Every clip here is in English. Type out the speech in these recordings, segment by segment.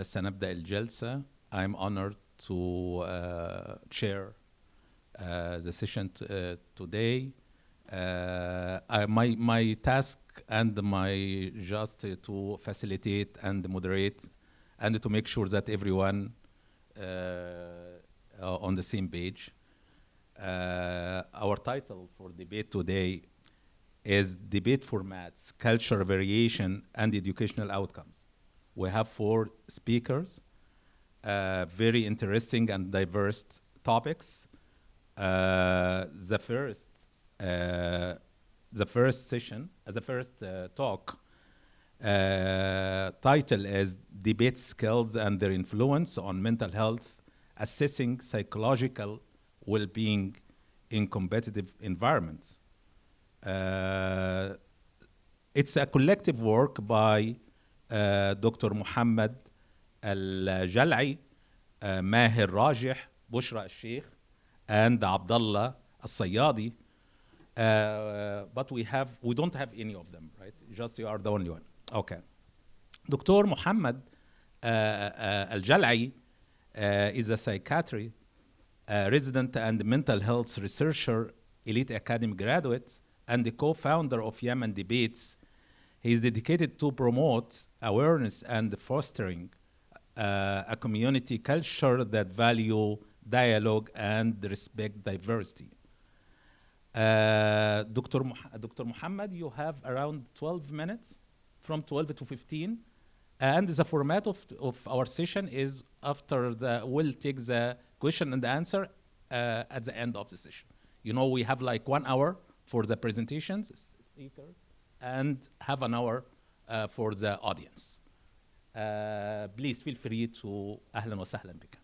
سنبدأ الجلسة. I'm honored to chair the session today. My task and my just to facilitate and moderate and to make sure that everyone on the same page. Our title for debate today is Debate Formats, Culture Variation and Educational Outcomes. We have 4 speakers, very interesting and diverse topics. The first session, the first talk, title is Debate Skills and Their Influence on Mental Health, Assessing Psychological Well-Being in Competitive Environments. It's a collective work by Dr. Mohamed, Aljalei, Maher, Rageh, Bushra al-Sheikh, and Abdallah al-Sayyadi. But we don't have any of them, right? Just you are the only one. Okay. Dr. Mohamed Aljalei is a psychiatry resident and mental health researcher, elite academy graduate, and the co-founder of Yemen Debates. He is dedicated to promote awareness and fostering a community culture that value dialogue and respect diversity. Dr. Mohammed, you have around 12 minutes, from 12 to 15. And the format of our session is we'll take the question and answer at the end of the session. You know, we have like 1 hour for the presentations, speakers, and have an hour for the audience. Please feel free to أهلا وسهلا بك.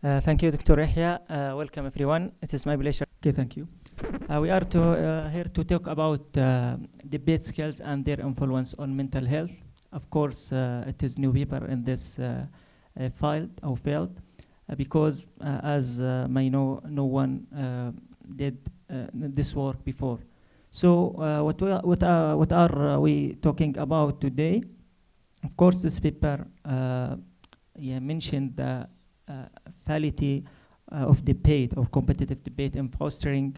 Thank you, Dr. Yehia. Welcome, everyone. It is my pleasure. Okay, thank you. We are here to talk about debate skills and their influence on mental health. Of course, it is new paper in this field because, as may know, no one did this work before. So, what are we talking about today? Of course, this paper mentioned the fallacy of debate, of competitive debate, in fostering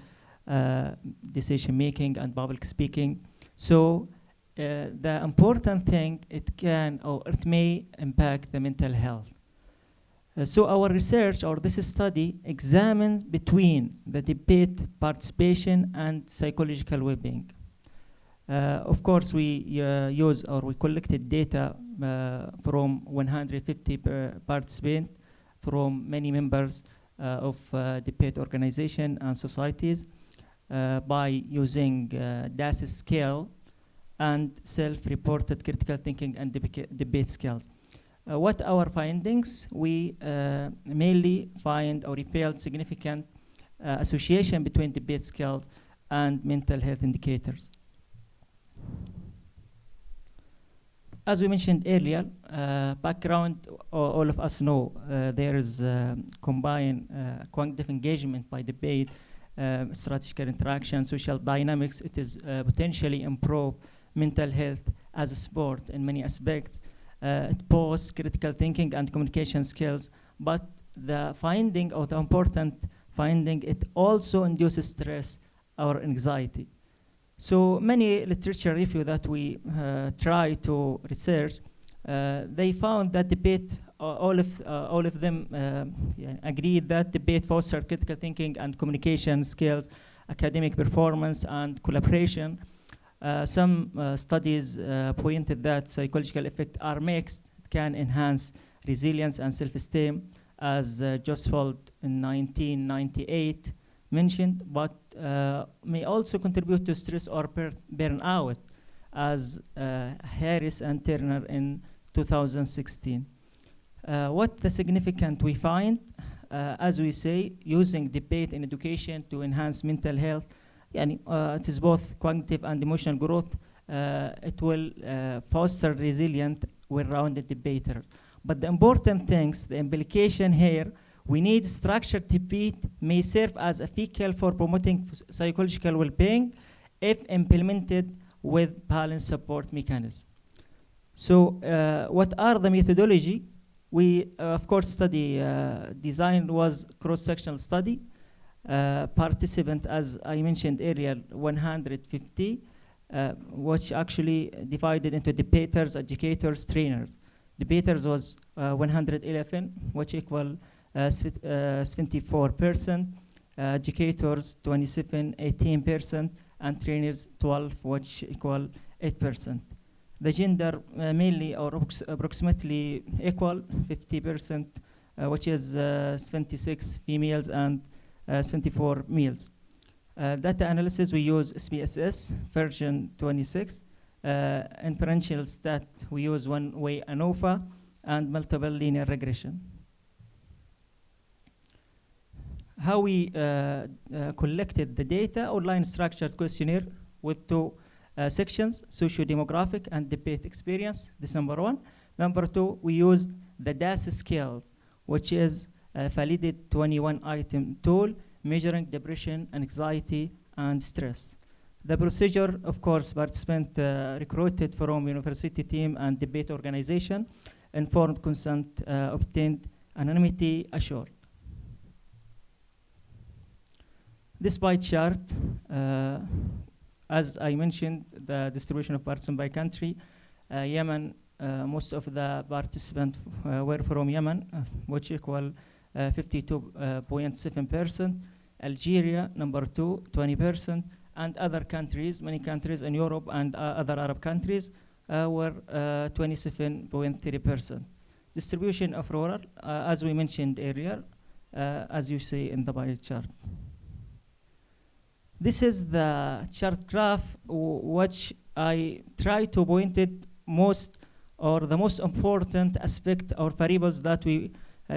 decision making and public speaking. So the important thing, it may impact the mental health. So our research, or this study, examines between the debate participation and psychological well-being. Of course, we collected data from 150 participants from many members of debate organization and societies by using DAS scale and self-reported critical thinking and debate skills. What our findings? We mainly find or felt significant association between debate skills and mental health indicators. As we mentioned earlier, background, all of us know there is combined cognitive engagement by debate, strategical interaction, social dynamics. It is potentially improve mental health as a sport in many aspects. It boosts critical thinking and communication skills, but the finding, or the important finding, it also induces stress or anxiety. So many literature review that we try to research, they found that debate, all of them agreed that debate fosters critical thinking and communication skills, academic performance, and collaboration. Some studies pointed that psychological effects are mixed. It can enhance resilience and self-esteem, as Josfold in 1998 mentioned, but may also contribute to stress or burnout, as Harris and Turner in 2016. What the significant we find, as we say, using debate in education to enhance mental health, it is both cognitive and emotional growth. It will foster resilient, well-rounded debaters. But the important things, the implication here, We need structured debate may serve as a vehicle for promoting psychological well-being if implemented with balanced support mechanism. So what are the methodology? We, of course, study design was cross-sectional study. Participant, as I mentioned earlier, 150, which actually divided into debaters, educators, trainers. Debaters was 111, which equal 74%, educators 27, 18%, and trainers 12, which equal 8%. The gender mainly or approximately equal 50%, which is 76 females and 74 males. Data analysis, we use SPSS version 26. Inferential stat, we use one-way ANOVA and multiple linear regression. How we collected the data: online structured questionnaire with two sections, socio-demographic and debate experience. This is number one. Number two, we used the DAS scales, which is a validated 21-item tool measuring depression, anxiety, and stress. The procedure, of course, participant recruited from university team and debate organization, informed consent obtained, anonymity assured. This pie chart, as I mentioned, the distribution of participants by country. Yemen, most of the participants were from Yemen, which equal 52.7%. Algeria, number 2, 20%. And other countries, many countries in Europe and other Arab countries were 27.3%. Distribution of rural, as we mentioned earlier, as you see in the pie chart. This is the chart graph which I try to point it most or the most important aspect or variables that we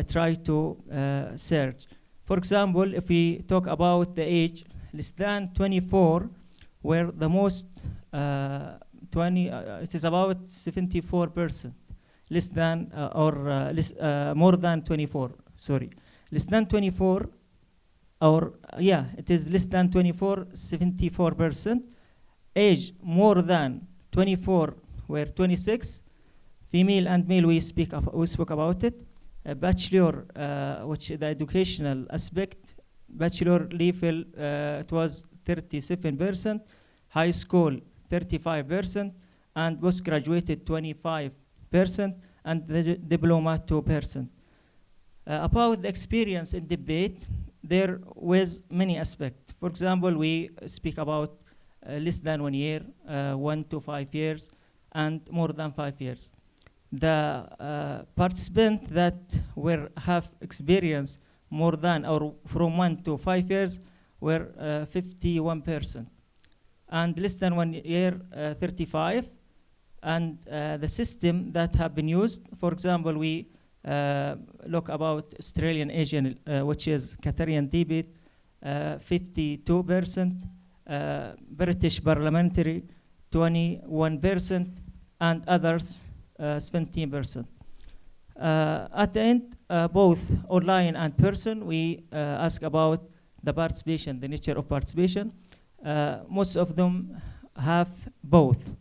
try to search. For example, if we talk about the age, less than 24, where the most it is about 74%. Less than more than 24. Sorry, less than 24. Or it is less than 24, 74%. Age more than 24, where 26. Female and male, we spoke about it. Bachelor, which the educational aspect, bachelor level, it was 37%. High school, 35%, and postgraduated 25%, and the diploma 2%. About the experience in debate, there was many aspects. For example, we speak about less than 1 year, 1 to 5 years, and more than 5 years. The participants that have experience more than or from 1 to 5 years were 51%. And less than 1 year, 35. And the system that have been used, for example, we look about Australian Asian, which is Qatarian debate, 52%, British parliamentary, 21%, and others, 17%. At the end, both online and person, we ask about the participation, the nature of participation. Most of them have both,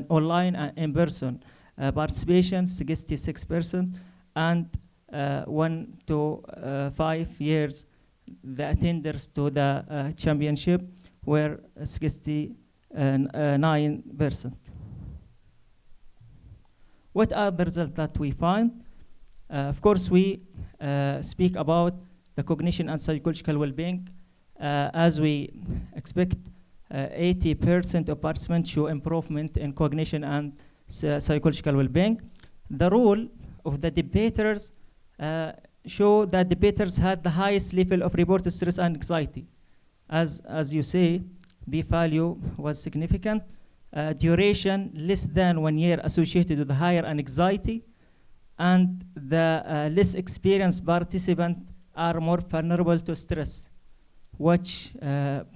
online and in person. Participation, 66%. And 1 to 5 years, the attenders to the championship were 69%. What are the results that we find? Of course, we speak about the cognition and psychological well-being. As we expect, 80% of participants show improvement in cognition and psychological well-being. The role of the debaters show that debaters had the highest level of reported stress and anxiety. As you say, p-value was significant. Duration less than 1 year associated with higher anxiety, and the less experienced participants are more vulnerable to stress, which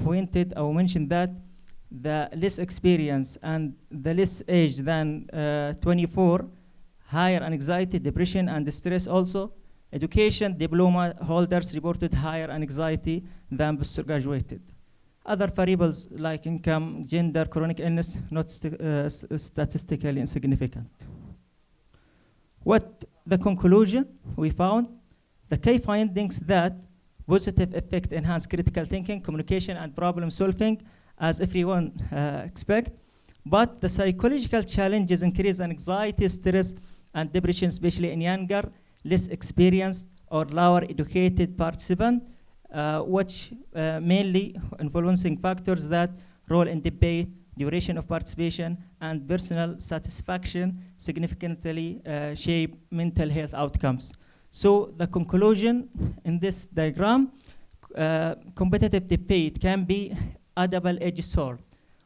pointed or mentioned that the less experience and the less age than 24, higher anxiety, depression, and stress also Education diploma holders reported higher anxiety than post-graduated. Other variables like income, gender, chronic illness, not statistically insignificant. What the conclusion we found? The key findings that positive effect enhance critical thinking, communication, and problem solving, as everyone expect. But the psychological challenges increase anxiety, stress, and depression, especially in younger, less experienced, or lower educated participants, which mainly influencing factors that role in debate, duration of participation, and personal satisfaction significantly shape mental health outcomes. So the conclusion in this diagram, competitive debate can be a double-edged sword,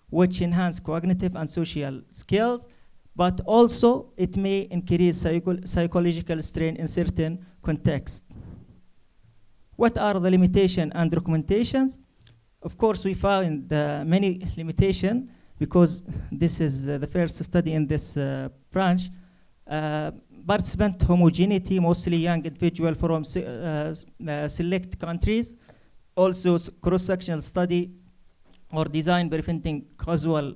which enhance cognitive and social skills, but also it may increase psychological strain in certain contexts. What are the limitations and recommendations? Of course, we found many limitations because this is the first study in this branch. Participant homogeneity, mostly young individual from select countries. Also cross-sectional study or design preventing casual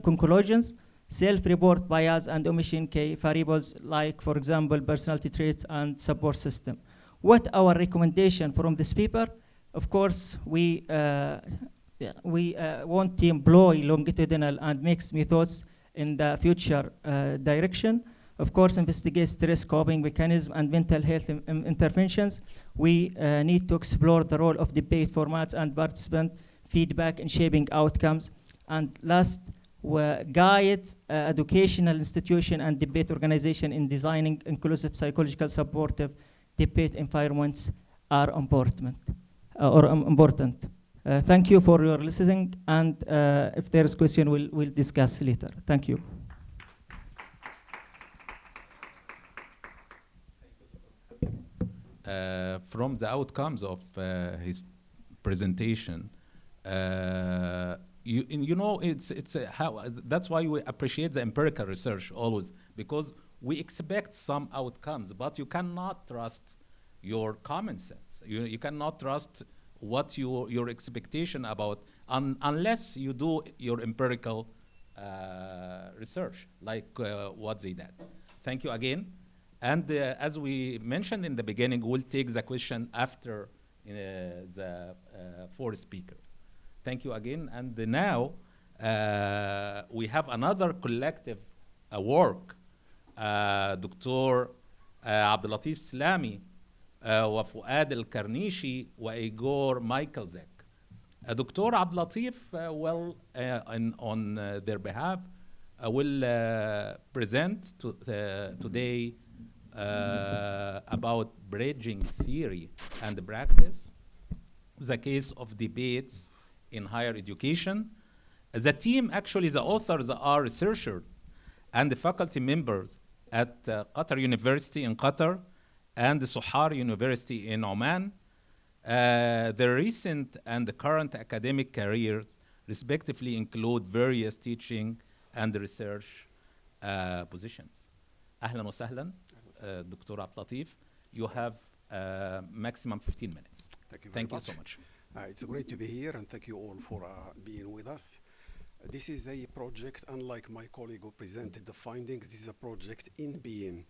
conclusions, self-report bias and omission key variables like, for example, personality traits and support system. What our recommendation from this paper? Of course, we want to employ longitudinal and mixed methods in the future direction. Of course, investigate stress coping mechanism and mental health interventions. We need to explore the role of debate formats and participant feedback in shaping outcomes. And last, guide educational institution and debate organization in designing inclusive psychological supportive debate environments are important. Thank you for your listening, and if there is question, we'll discuss later. Thank you. From the outcomes of his presentation, you know, that's why we appreciate the empirical research always, because we expect some outcomes, but you cannot trust your common sense. You cannot trust what your expectation about unless you do your empirical research, like what they did. Thank you again. And as we mentioned in the beginning, we'll take the question after the four speakers. Thank you again. And now we have another collective work. دكتور Abdellatif Sellami وفؤاد الكرنيشي وإيغور مايكلزك. دكتور Abdellatif will on their behalf will present today about bridging theory and practice, the case of debates in higher education. The team, actually the authors are researchers and the faculty members at Qatar University in Qatar and the Sohar University in Oman. Their recent and the current academic careers respectively include various teaching and research positions. أهلا وسهلا دكتور Abdellatif. You have maximum 15 minutes. Thank you so much. It's great to be here, and thank you all for being with us. This is a project, unlike my colleague who presented the findings, this is a project in being.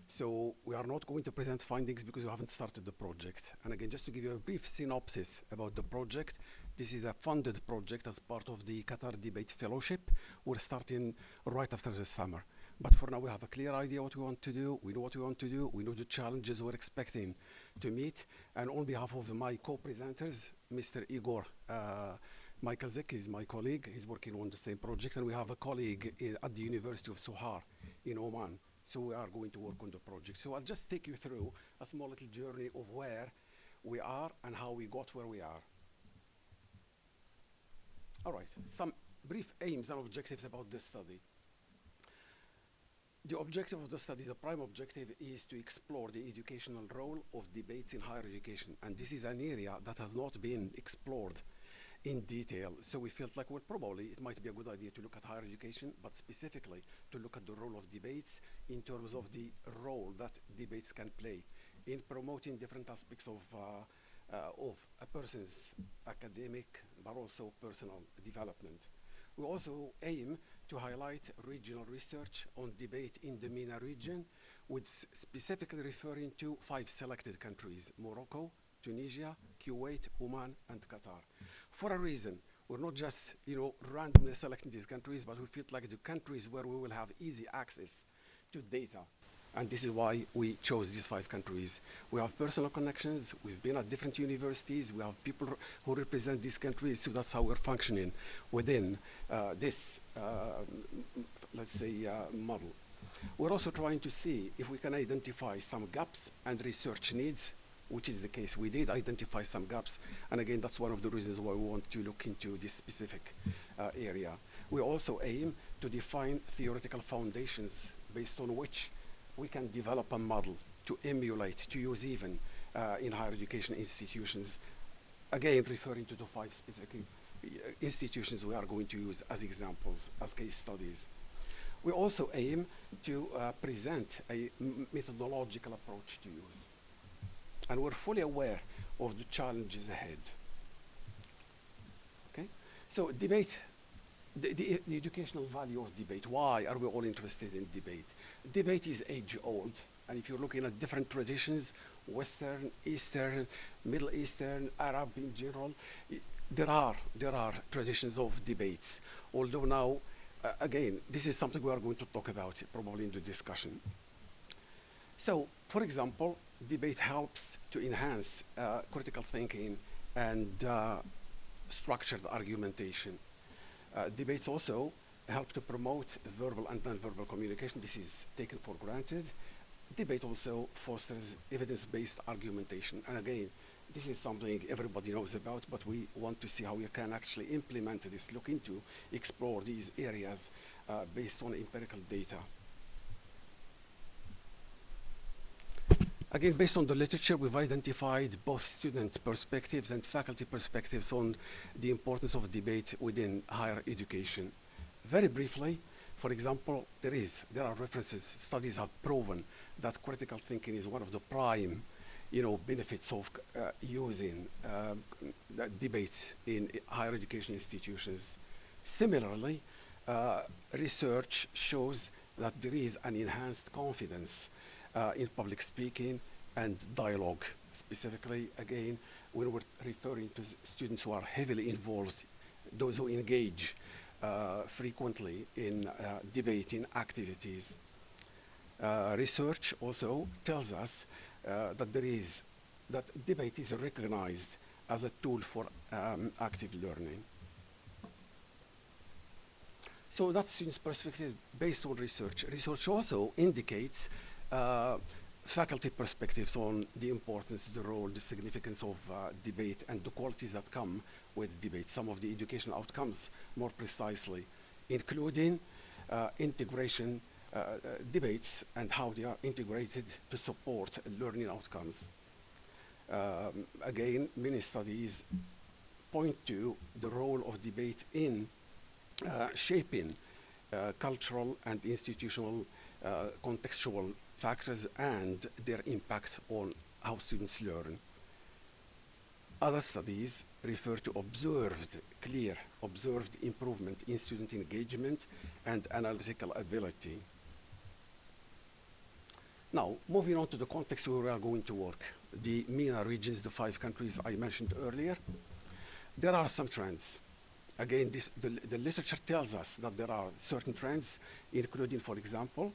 So we are not going to present findings because we haven't started the project. And again, just to give you a brief synopsis about the project, this is a funded project as part of the Qatar Debate Fellowship. We're starting right after the summer. But for now, we have a clear idea what we want to do. We know what we want to do. We know the challenges we're expecting to meet. And on behalf of my co-presenters, Mr. Igor Michaleczek is my colleague. He's working on the same project. And we have a colleague at the University of Sohar in Oman. So we are going to work on the project. So I'll just take you through a small little journey of where we are and how we got where we are. All right, some brief aims and objectives about this study. The objective of the study, the prime objective, is to explore the educational role of debates in higher education. And this is an area that has not been explored in detail. So we felt like, well, probably it might be a good idea to look at higher education, but specifically to look at the role of debates in terms of the role that debates can play in promoting different aspects of a person's academic, but also personal development. We also aim to highlight regional research on debate in the MENA region, with specifically referring to 5 selected countries: Morocco, Tunisia, Kuwait, Oman, and Qatar. For a reason, we're not just, randomly selecting these countries, but we feel like the countries where we will have easy access to data. And this is why we chose these 5 countries. We have personal connections, we've been at different universities, we have people who represent these countries, so that's how we're functioning within this, let's say, model. We're also trying to see if we can identify some gaps and research needs, which is the case. We did identify some gaps, and again, that's one of the reasons why we want to look into this specific area. We also aim to define theoretical foundations based on which we can develop a model to emulate, to use even in higher education institutions. Again, referring to the 5 specific institutions we are going to use as examples, as case studies. We also aim to present a methodological approach to use. And we're fully aware of the challenges ahead. Okay? So debate, the educational value of debate. Why are we all interested in debate? Debate is age-old. And if you're looking at different traditions, Western, Eastern, Middle Eastern, Arab in general, there are traditions of debates. Although now, again, this is something we are going to talk about probably in the discussion. So, for example, debate helps to enhance critical thinking and structured argumentation. Debates also help to promote verbal and non-verbal communication. This is taken for granted. Debate also fosters evidence-based argumentation. And again, this is something everybody knows about, but we want to see how we can actually implement this, look into, explore these areas based on empirical data. Again, based on the literature, we've identified both student perspectives and faculty perspectives on the importance of debate within higher education. Very briefly, for example, there are references, studies have proven that critical thinking is one of the prime benefits of using debates in higher education institutions. Similarly, research shows that there is an enhanced confidence in public speaking and dialogue. Specifically, again, when we're referring to students who are heavily involved, those who engage frequently in debating activities. Research also tells us that debate is recognized as a tool for active learning. So that's students' perspective based on research. Research also indicates faculty perspectives on the importance, the role, the significance of debate and the qualities that come with debate, some of the educational outcomes more precisely, including integration debates and how they are integrated to support learning outcomes. Again, many studies point to the role of debate in shaping cultural and institutional contextual factors and their impact on how students learn. Other studies refer to observed improvement in student engagement and analytical ability. Now, moving on to the context where we are going to work, the MENA regions, the 5 countries I mentioned earlier, there are some trends. Again, the literature tells us that there are certain trends, including, for example,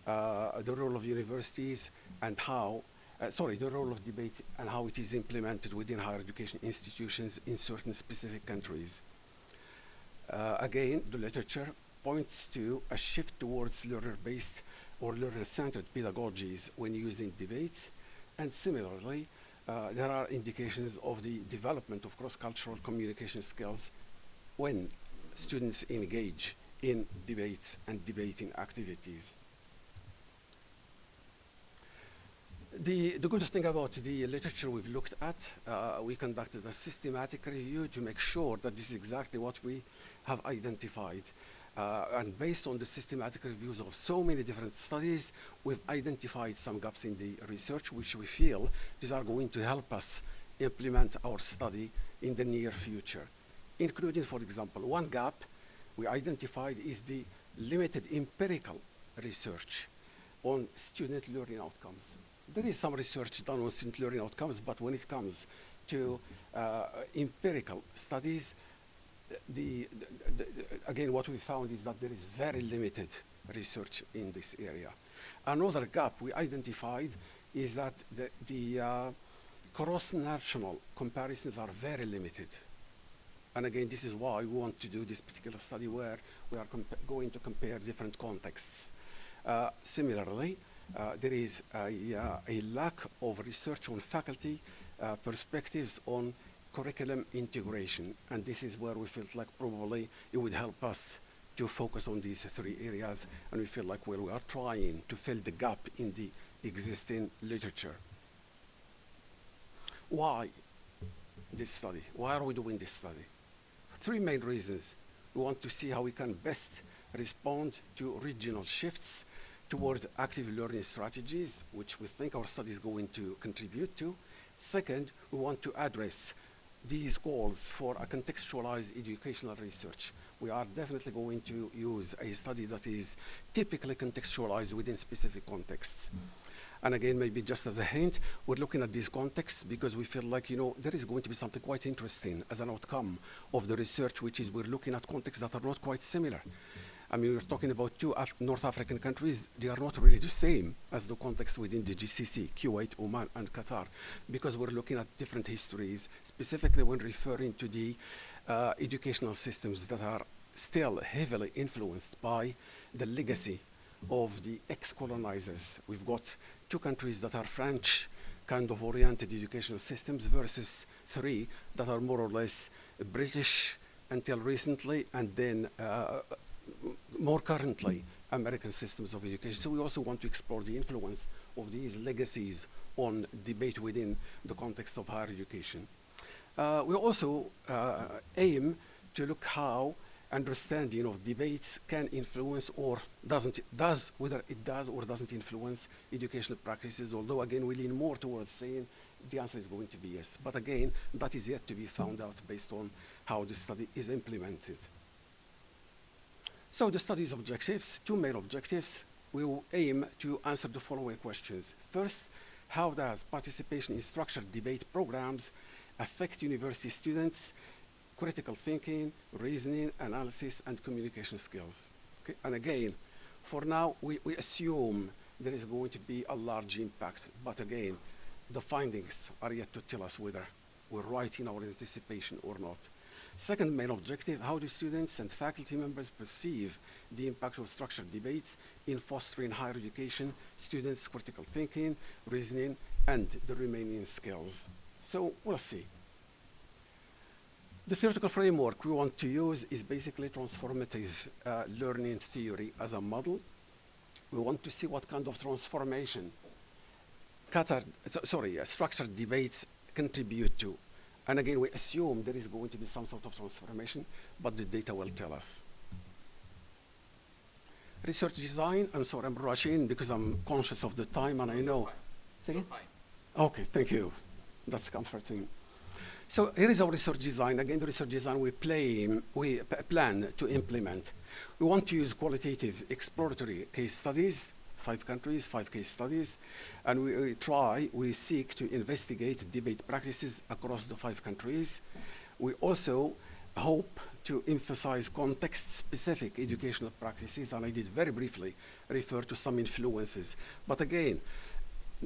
the role of universities and the role of debate and how it is implemented within higher education institutions in certain specific countries. Again, the literature points to a shift towards learner-based or learner-centered pedagogies when using debates, and similarly, there are indications of the development of cross-cultural communication skills when students engage in debates and debating activities. The good thing about the literature we've looked at, we conducted a systematic review to make sure that this is exactly what we have identified. And based on the systematic reviews of so many different studies, we've identified some gaps in the research, which we feel these are going to help us implement our study in the near future, including, for example, one gap we identified is the limited empirical research on student learning outcomes. There is some research done on student learning outcomes, but when it comes to empirical studies, again, what we found is that there is very limited research in this area. Another gap we identified is that the cross-national comparisons are very limited. And again, this is why we want to do this particular study where we are going to compare different contexts. Similarly, there is a lack of research on faculty perspectives on curriculum integration. And this is where we felt like probably it would help us to focus on these three areas. And we feel like, well, we are trying to fill the gap in the existing literature. Why this study? Why are we doing this study? Three main reasons. We want to see how we can best respond to regional shifts toward active learning strategies, which we think our study is going to contribute to. Second, we want to address these calls for a contextualized educational research. We are definitely going to use a study that is typically contextualized within specific contexts. And again, maybe just as a hint, we're looking at these contexts because we feel like, there is going to be something quite interesting as an outcome of the research, which is we're looking at contexts that are not quite similar. I mean, we're talking about two North African countries. They are not really the same as the context within the GCC, Kuwait, Oman, and Qatar, because we're looking at different histories, specifically when referring to the educational systems that are still heavily influenced by the legacy of the ex-colonizers. We've got two countries that are French kind of oriented educational systems versus three that are more or less British until recently, and then more currently American systems of education. So we also want to explore the influence of these legacies on debate within the context of higher education. We also aim to look how understanding of debates can influence or whether it does or doesn't influence educational practices, although again we lean more towards saying the answer is going to be yes. But again, that is yet to be found out based on how the study is implemented. So the study's objectives, two main objectives, we will aim to answer the following questions. First, how does participation in structured debate programs affect university students' critical thinking, reasoning, analysis, and communication skills? Okay? And again, for now, we assume there is going to be a large impact, but again, the findings are yet to tell us whether we're right in our anticipation or not. Second main objective, how do students and faculty members perceive the impact of structured debates in fostering higher education, students' critical thinking, reasoning, and the remaining skills? So we'll see. The theoretical framework we want to use is basically transformative learning theory as a model. We want to see what kind of transformation structured debates contribute to. And again, we assume there is going to be some sort of transformation, but the data will tell us. Research design, I'm sorry, I'm rushing because I'm conscious of the time and I know. Say again? Okay, thank you. That's comforting. So here is our research design. Again, the research design we plan to implement. We want to use qualitative exploratory case studies, 5 countries, 5 case studies, and we seek to investigate debate practices across the 5 countries. We also hope to emphasize context-specific educational practices, and I did very briefly refer to some influences. But again,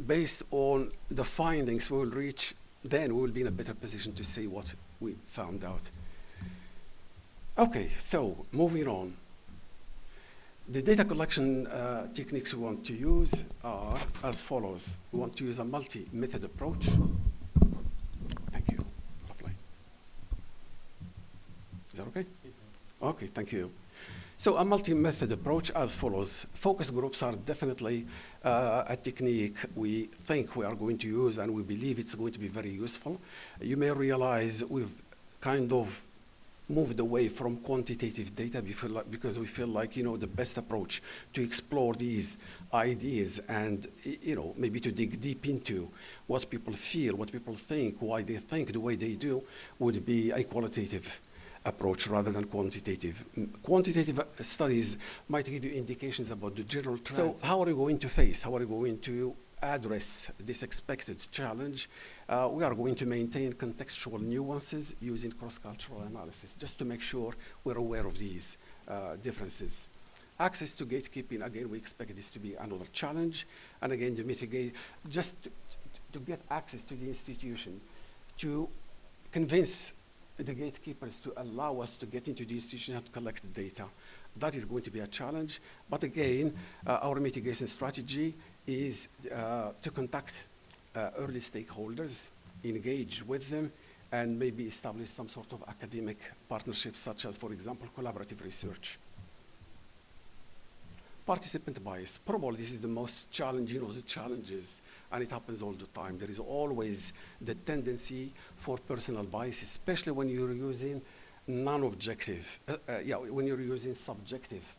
based on the findings we will reach, then we will be in a better position to say what we found out. Okay, so moving on. The data collection techniques we want to use are as follows. We want to use a multi-method approach. Thank you. Lovely. Is that okay? Okay, thank you. So a multi-method approach as follows. Focus groups are definitely a technique we think we are going to use and we believe it's going to be very useful. You may realize we've kind of moved away from quantitative data because we feel like, the best approach to explore these ideas and, maybe to dig deep into what people feel, what people think, why they think the way they do, would be a qualitative approach rather than quantitative. Quantitative studies might give you indications about the general trends. So how are you going to face, how are you going to address this expected challenge? We are going to maintain contextual nuances using cross-cultural analysis, just to make sure we're aware of these differences. Access to gatekeeping, again, we expect this to be another challenge. And again, to mitigate, just to get access to the institution, to convince the gatekeepers to allow us to get into the institution and collect the data. That is going to be a challenge. But again, our mitigation strategy is to contact early stakeholders, engage with them, and maybe establish some sort of academic partnerships, such as, for example, collaborative research. Participant bias. Probably this is the most challenging of the challenges, and it happens all the time. There is always the tendency for personal bias, especially when you're using non-objective, when you're using subjective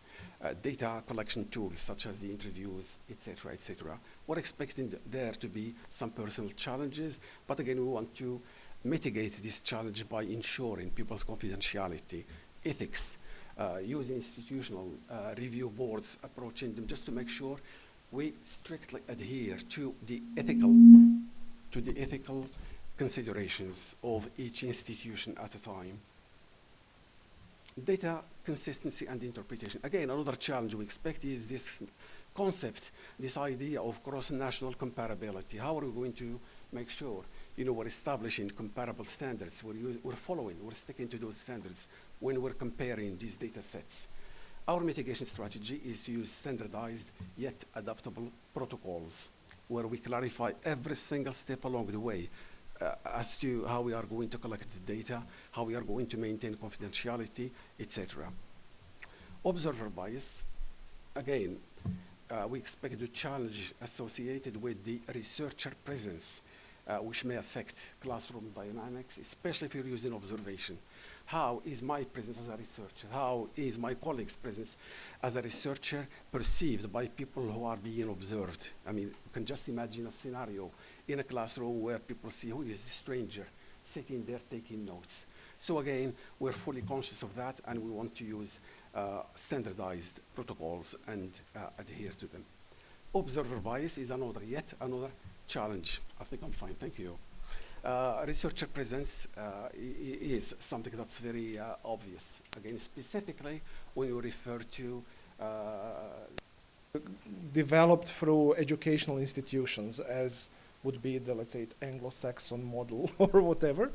data collection tools, such as the interviews, et cetera. We're expecting there to be some personal challenges, but again, we want to mitigate this challenge by ensuring people's confidentiality, ethics, using institutional review boards, approaching them just to make sure we strictly adhere to the ethical considerations of each institution at a time. Data consistency and interpretation. Again, another challenge we expect is this concept, this idea of cross-national comparability. How are we going to make sure, we're establishing comparable standards, we're sticking to those standards when we're comparing these data sets. Our mitigation strategy is to use standardized yet adaptable protocols where we clarify every single step along the way as to how we are going to collect the data, how we are going to maintain confidentiality, etc. Observer bias. Again, we expect the challenge associated with the researcher presence, which may affect classroom dynamics, especially if you're using observation. How is my presence as a researcher? How is my colleague's presence as a researcher perceived by people who are being observed? I mean, you can just imagine a scenario in a classroom where people see who is this stranger sitting there taking notes. So again, we're fully conscious of that, and we want to use standardized protocols and adhere to them. Observer bias is yet another challenge. I think I'm fine, thank you. Researcher presence is something that's very obvious. Again, specifically when you refer to developed through educational institutions, as would be the, let's say, Anglo-Saxon model or whatever.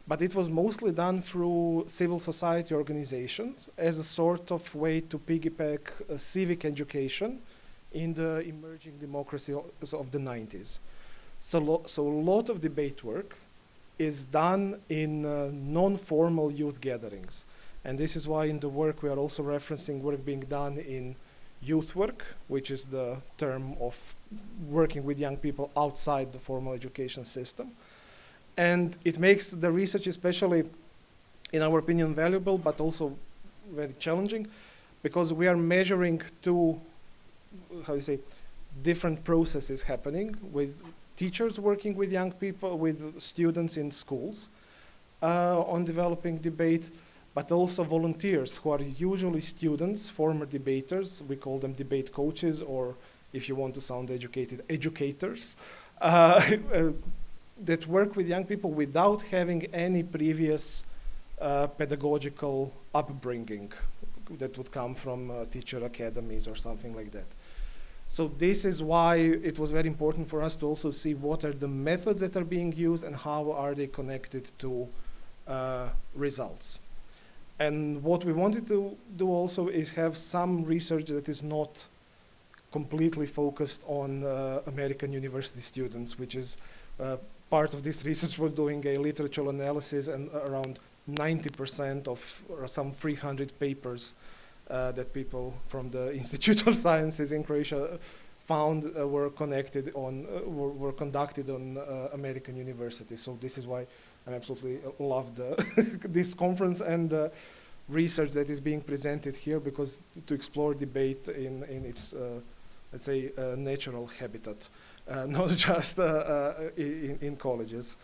But it was mostly done through civil society organizations as a sort of way to piggyback civic education in the emerging democracies of the 90s. So a lot of debate work is done in non-formal youth gatherings. And this is why in the work we are also referencing work being done in youth work, which is the term of working with young people outside the formal education system. And it makes the research, especially in our opinion, valuable, but also very challenging, because we are measuring two, different processes happening with teachers working with young people, with students in schools on developing debate, but also volunteers who are usually students, former debaters. We call them debate coaches, or if you want to sound educated, educators, that work with young people without having any previous pedagogical upbringing that would come from teacher academies or something like that. So this is why it was very important for us to also see what are the methods that are being used and how are they connected to results. And what we wanted to do also is have some research that is not completely focused on American university students, which is part of this research. We're doing a literature analysis, and around 90% of some 300 papers that people from the Institute of Sciences in Croatia found were conducted on American universities. So this is why I absolutely love this conference and the research that is being presented here, because to explore debate in its, let's say, natural habitat, not just in colleges.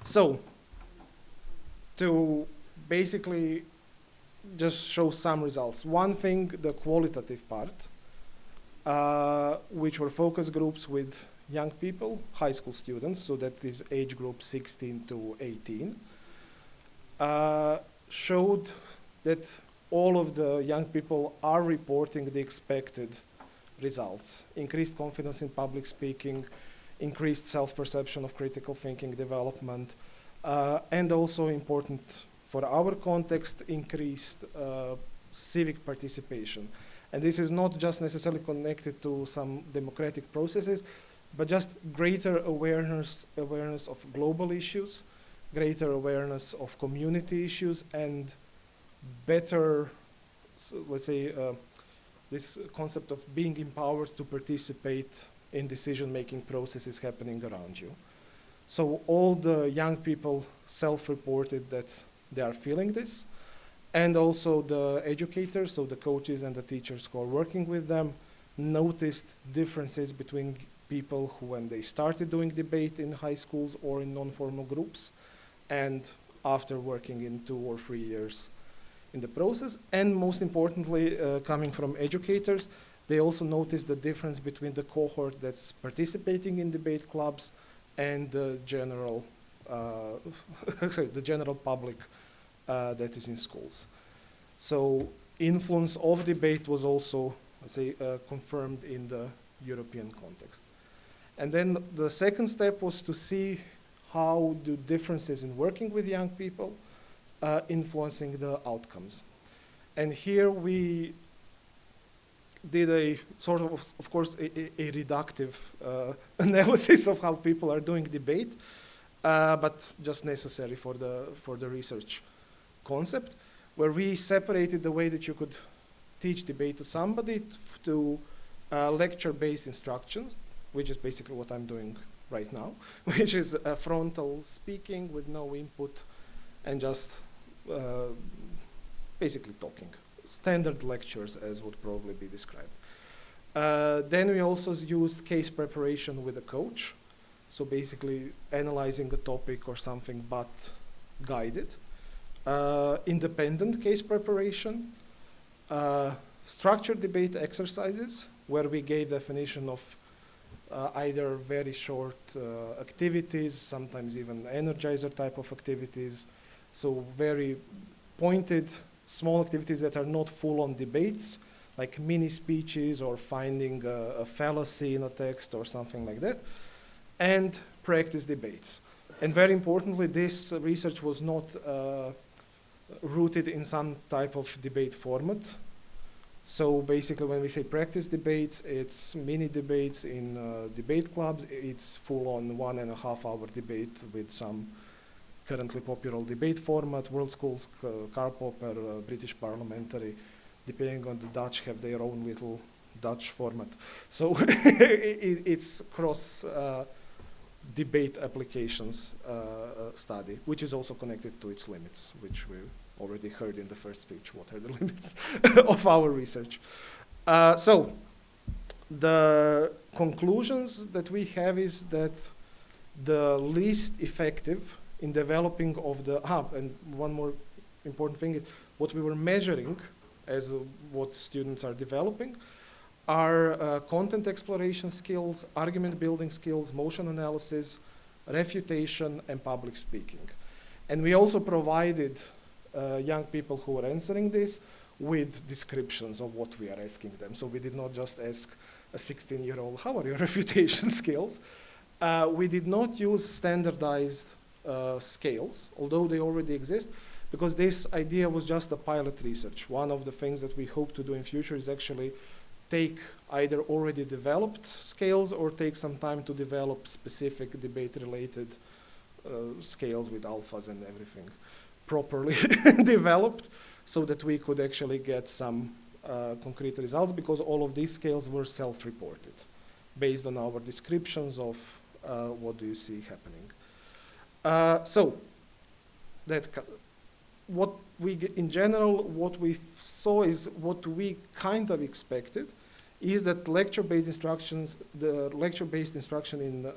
So, to basically just show some results. One thing, the qualitative part, which were focus groups with young people, high school students, so that is age group 16 to 18, showed that all of the young people are reporting the expected results. Increased confidence in public speaking, increased self-perception of critical thinking development, and also important for our context, increased civic participation. And this is not just necessarily connected to some democratic processes, but just greater awareness of global issues, greater awareness of community issues, and better, let's say, this concept of being empowered to participate in decision-making processes happening around you. So all the young people self-reported that they are feeling this, and also the educators, so the coaches and the teachers who are working with them, noticed differences between people who, when they started doing debate in high schools or in non-formal groups, and after working in 2 or 3 years in the process. And most importantly, coming from educators, they also noticed the difference between the cohort that's participating in debate clubs and the general, the general public that is in schools. So influence of debate was also, let's say, confirmed in the European context. And then the second step was to see how do differences in working with young people influencing the outcomes. And here we did a sort of course, a reductive analysis of how people are doing debate, but just necessary for the research concept, where we separated the way that you could teach debate to somebody to lecture-based instructions, which is basically what I'm doing right now, which is frontal speaking with no input and just basically talking. Standard lectures, as would probably be described. Then we also used case preparation with a coach. So basically analyzing a topic or something, but guided. Independent case preparation. Structured debate exercises, where we gave definition of either very short activities, sometimes even energizer type of activities. So very pointed, small activities that are not full-on debates, like mini speeches or finding a fallacy in a text or something like that, and practice debates. And very importantly, this research was not rooted in some type of debate format. So basically, when we say practice debates, it's mini debates in debate clubs. It's full-on 1.5 hour debate with some currently popular debate format. World Schools, Karl Popper, British Parliamentary, depending on the Dutch, have their own little Dutch format. So it's cross debate applications study, which is also connected to its limits, which we already heard in the first speech. What are the limits of our research? So the conclusions that we have is that the least effective in developing of the and one more important thing is what we were measuring as what students are developing are content exploration skills, argument building skills, motion analysis, refutation, and public speaking. And we also provided young people who were answering this with descriptions of what we are asking them. So we did not just ask a 16-year-old, how are your refutation skills? We did not use standardized scales, although they already exist, because this idea was just a pilot research. One of the things that we hope to do in future is actually take either already developed scales or take some time to develop specific debate-related scales with alphas and everything properly developed, so that we could actually get some concrete results, because all of these scales were self-reported based on our descriptions of what do you see happening. So that what we in general, what we saw is what we kind of expected, is that lecture-based instructions, the lecture-based instruction in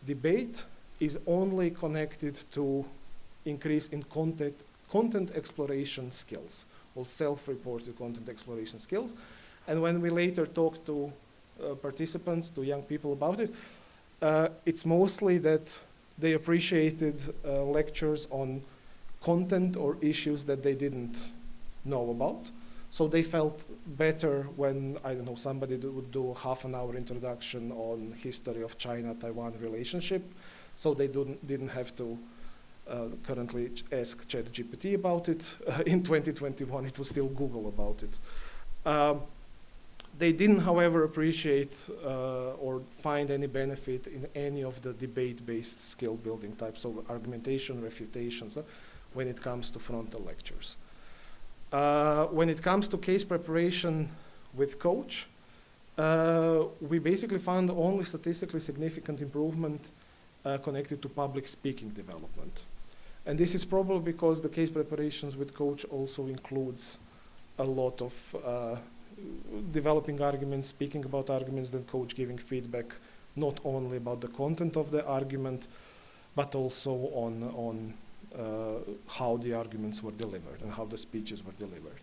debate is only connected to increase in content exploration skills, or self-reported content exploration skills. And when we later talked to participants, to young people about it, it's mostly that they appreciated lectures on content or issues that they didn't know about. So they felt better when, I don't know, somebody would do a half-an-hour introduction on history of China-Taiwan relationship. So they didn't have to currently ask ChatGPT about it. In 2021, it was still Google about it. They didn't, however, appreciate or find any benefit in any of the debate-based skill building types of argumentation, refutations, when it comes to frontal lectures. When it comes to case preparation with coach, we basically found only statistically significant improvement connected to public speaking development. And this is probably because the case preparations with coach also includes a lot of developing arguments, speaking about arguments, then coach giving feedback, not only about the content of the argument, but also on how the arguments were delivered and how the speeches were delivered.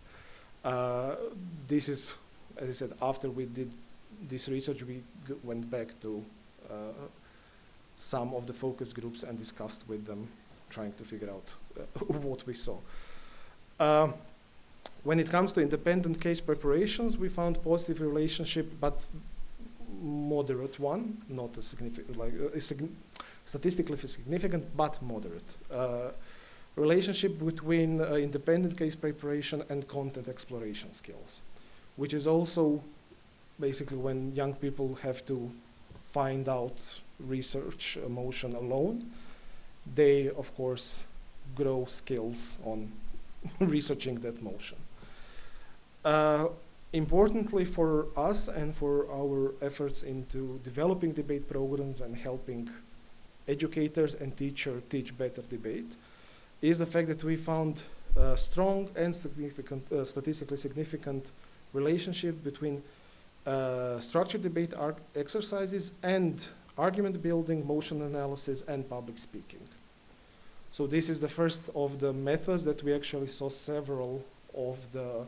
This is, as I said, after we did this research, we went back to some of the focus groups and discussed with them, trying to figure out what we saw. When it comes to independent case preparations, we found positive relationship, but moderate one, not a significant, like statistically significant, but moderate. Relationship between independent case preparation and content exploration skills, which is also basically when young people have to find out research motion alone, they of course grow skills on researching that motion. Importantly for us and for our efforts into developing debate programs and helping educators and teachers teach better debate is the fact that we found a strong and significant, statistically significant relationship between structured debate exercises and argument building, motion analysis, and public speaking. So this is the first of the methods that we actually saw several of the,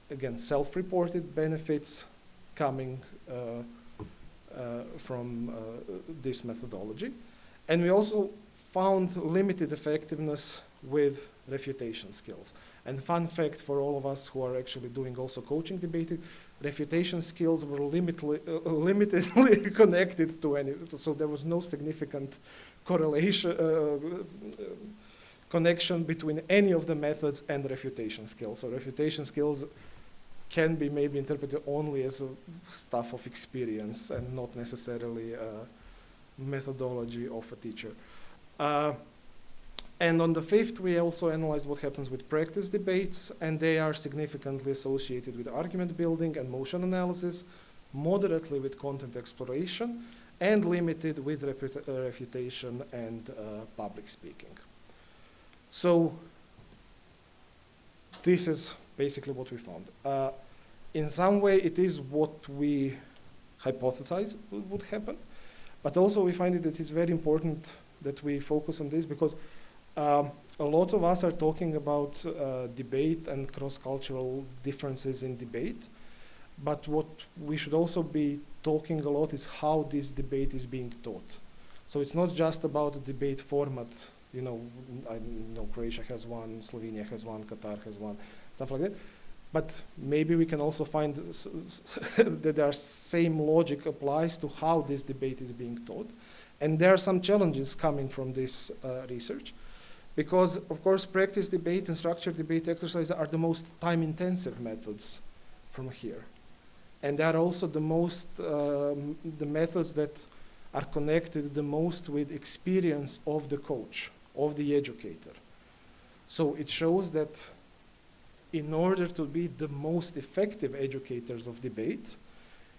again, self-reported benefits coming from this methodology. And we also found limited effectiveness with refutation skills. And fun fact for all of us who are actually doing also coaching debating, refutation skills were limitedly connected to any, so there was no significant correlation, connection between any of the methods and refutation skills. So refutation skills can be maybe interpreted only as a stuff of experience and not necessarily a methodology of a teacher. And on the fifth, we also analyzed what happens with practice debates, and they are significantly associated with argument building and motion analysis, moderately with content exploration, and limited with refutation and public speaking. So this is basically what we found. In some way, it is what we hypothesized would happen, but also we find that it is very important that we focus on this because a lot of us are talking about debate and cross-cultural differences in debate, but what we should also be talking a lot is how this debate is being taught. So it's not just about the debate format, you know, I know Croatia has one, Slovenia has one, Qatar has one, stuff like that, but maybe we can also find that the same logic applies to how this debate is being taught. And there are some challenges coming from this research. Because, of course, practice debate and structured debate exercises are the most time-intensive methods from here. And they are also the most, the methods that are connected the most with experience of the coach, of the educator. So it shows that in order to be the most effective educators of debate,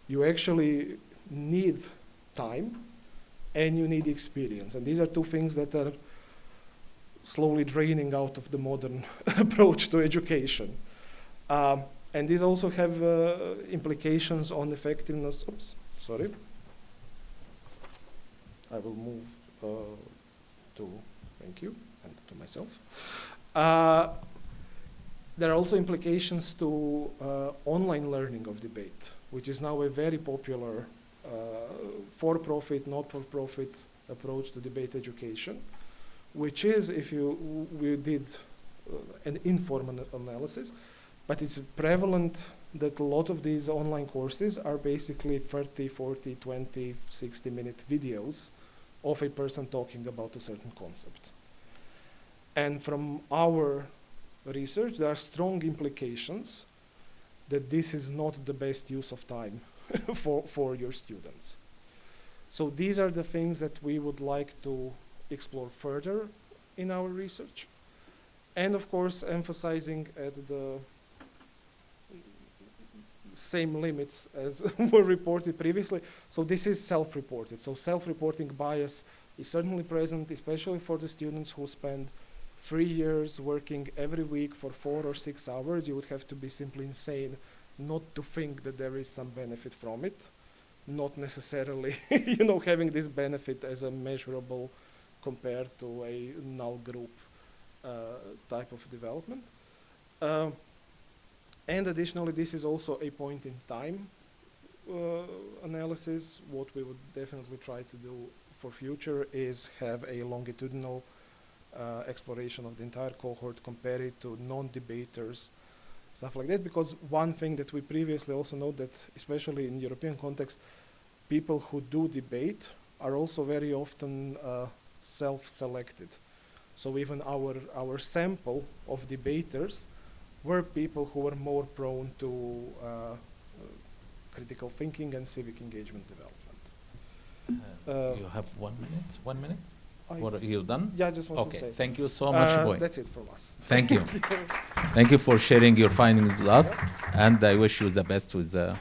you actually need time and you need experience. And these are two things that are slowly draining out of the modern approach to education. And these also have implications on effectiveness. Oops, sorry. I will move to, thank you, and to myself. There are also implications to online learning of debate, which is now a very popular for-profit, not-for-profit approach to debate education, which is, we did an informal analysis, but it's prevalent that a lot of these online courses are basically 30, 40, 20, 60-minute videos of a person talking about a certain concept. And from our research, there are strong implications that this is not the best use of time for your students. So these are the things that we would like to explore further in our research. And of course, emphasizing at the same limits as were reported previously. So this is self-reported. So self-reporting bias is certainly present, especially for the students who spend 3 years working every week for 4 or 6 hours. You would have to be simply insane not to think that there is some benefit from it, not necessarily having this benefit as a measurable compared to a null group type of development. And additionally, this is also a point in time analysis. What we would definitely try to do for future is have a longitudinal exploration of the entire cohort, compare it to non-debaters, stuff like that, because one thing that we previously also know that, especially in European context, people who do debate are also very often self-selected. So even our sample of debaters were people who were more prone to critical thinking and civic engagement development. You have 1 minute? 1 minute? What, are you done? Yeah, I just want to say. Okay, thank you so much, Boy. That's it from us. Thank you. Thank you for sharing your findings with us, and I wish you the best with the.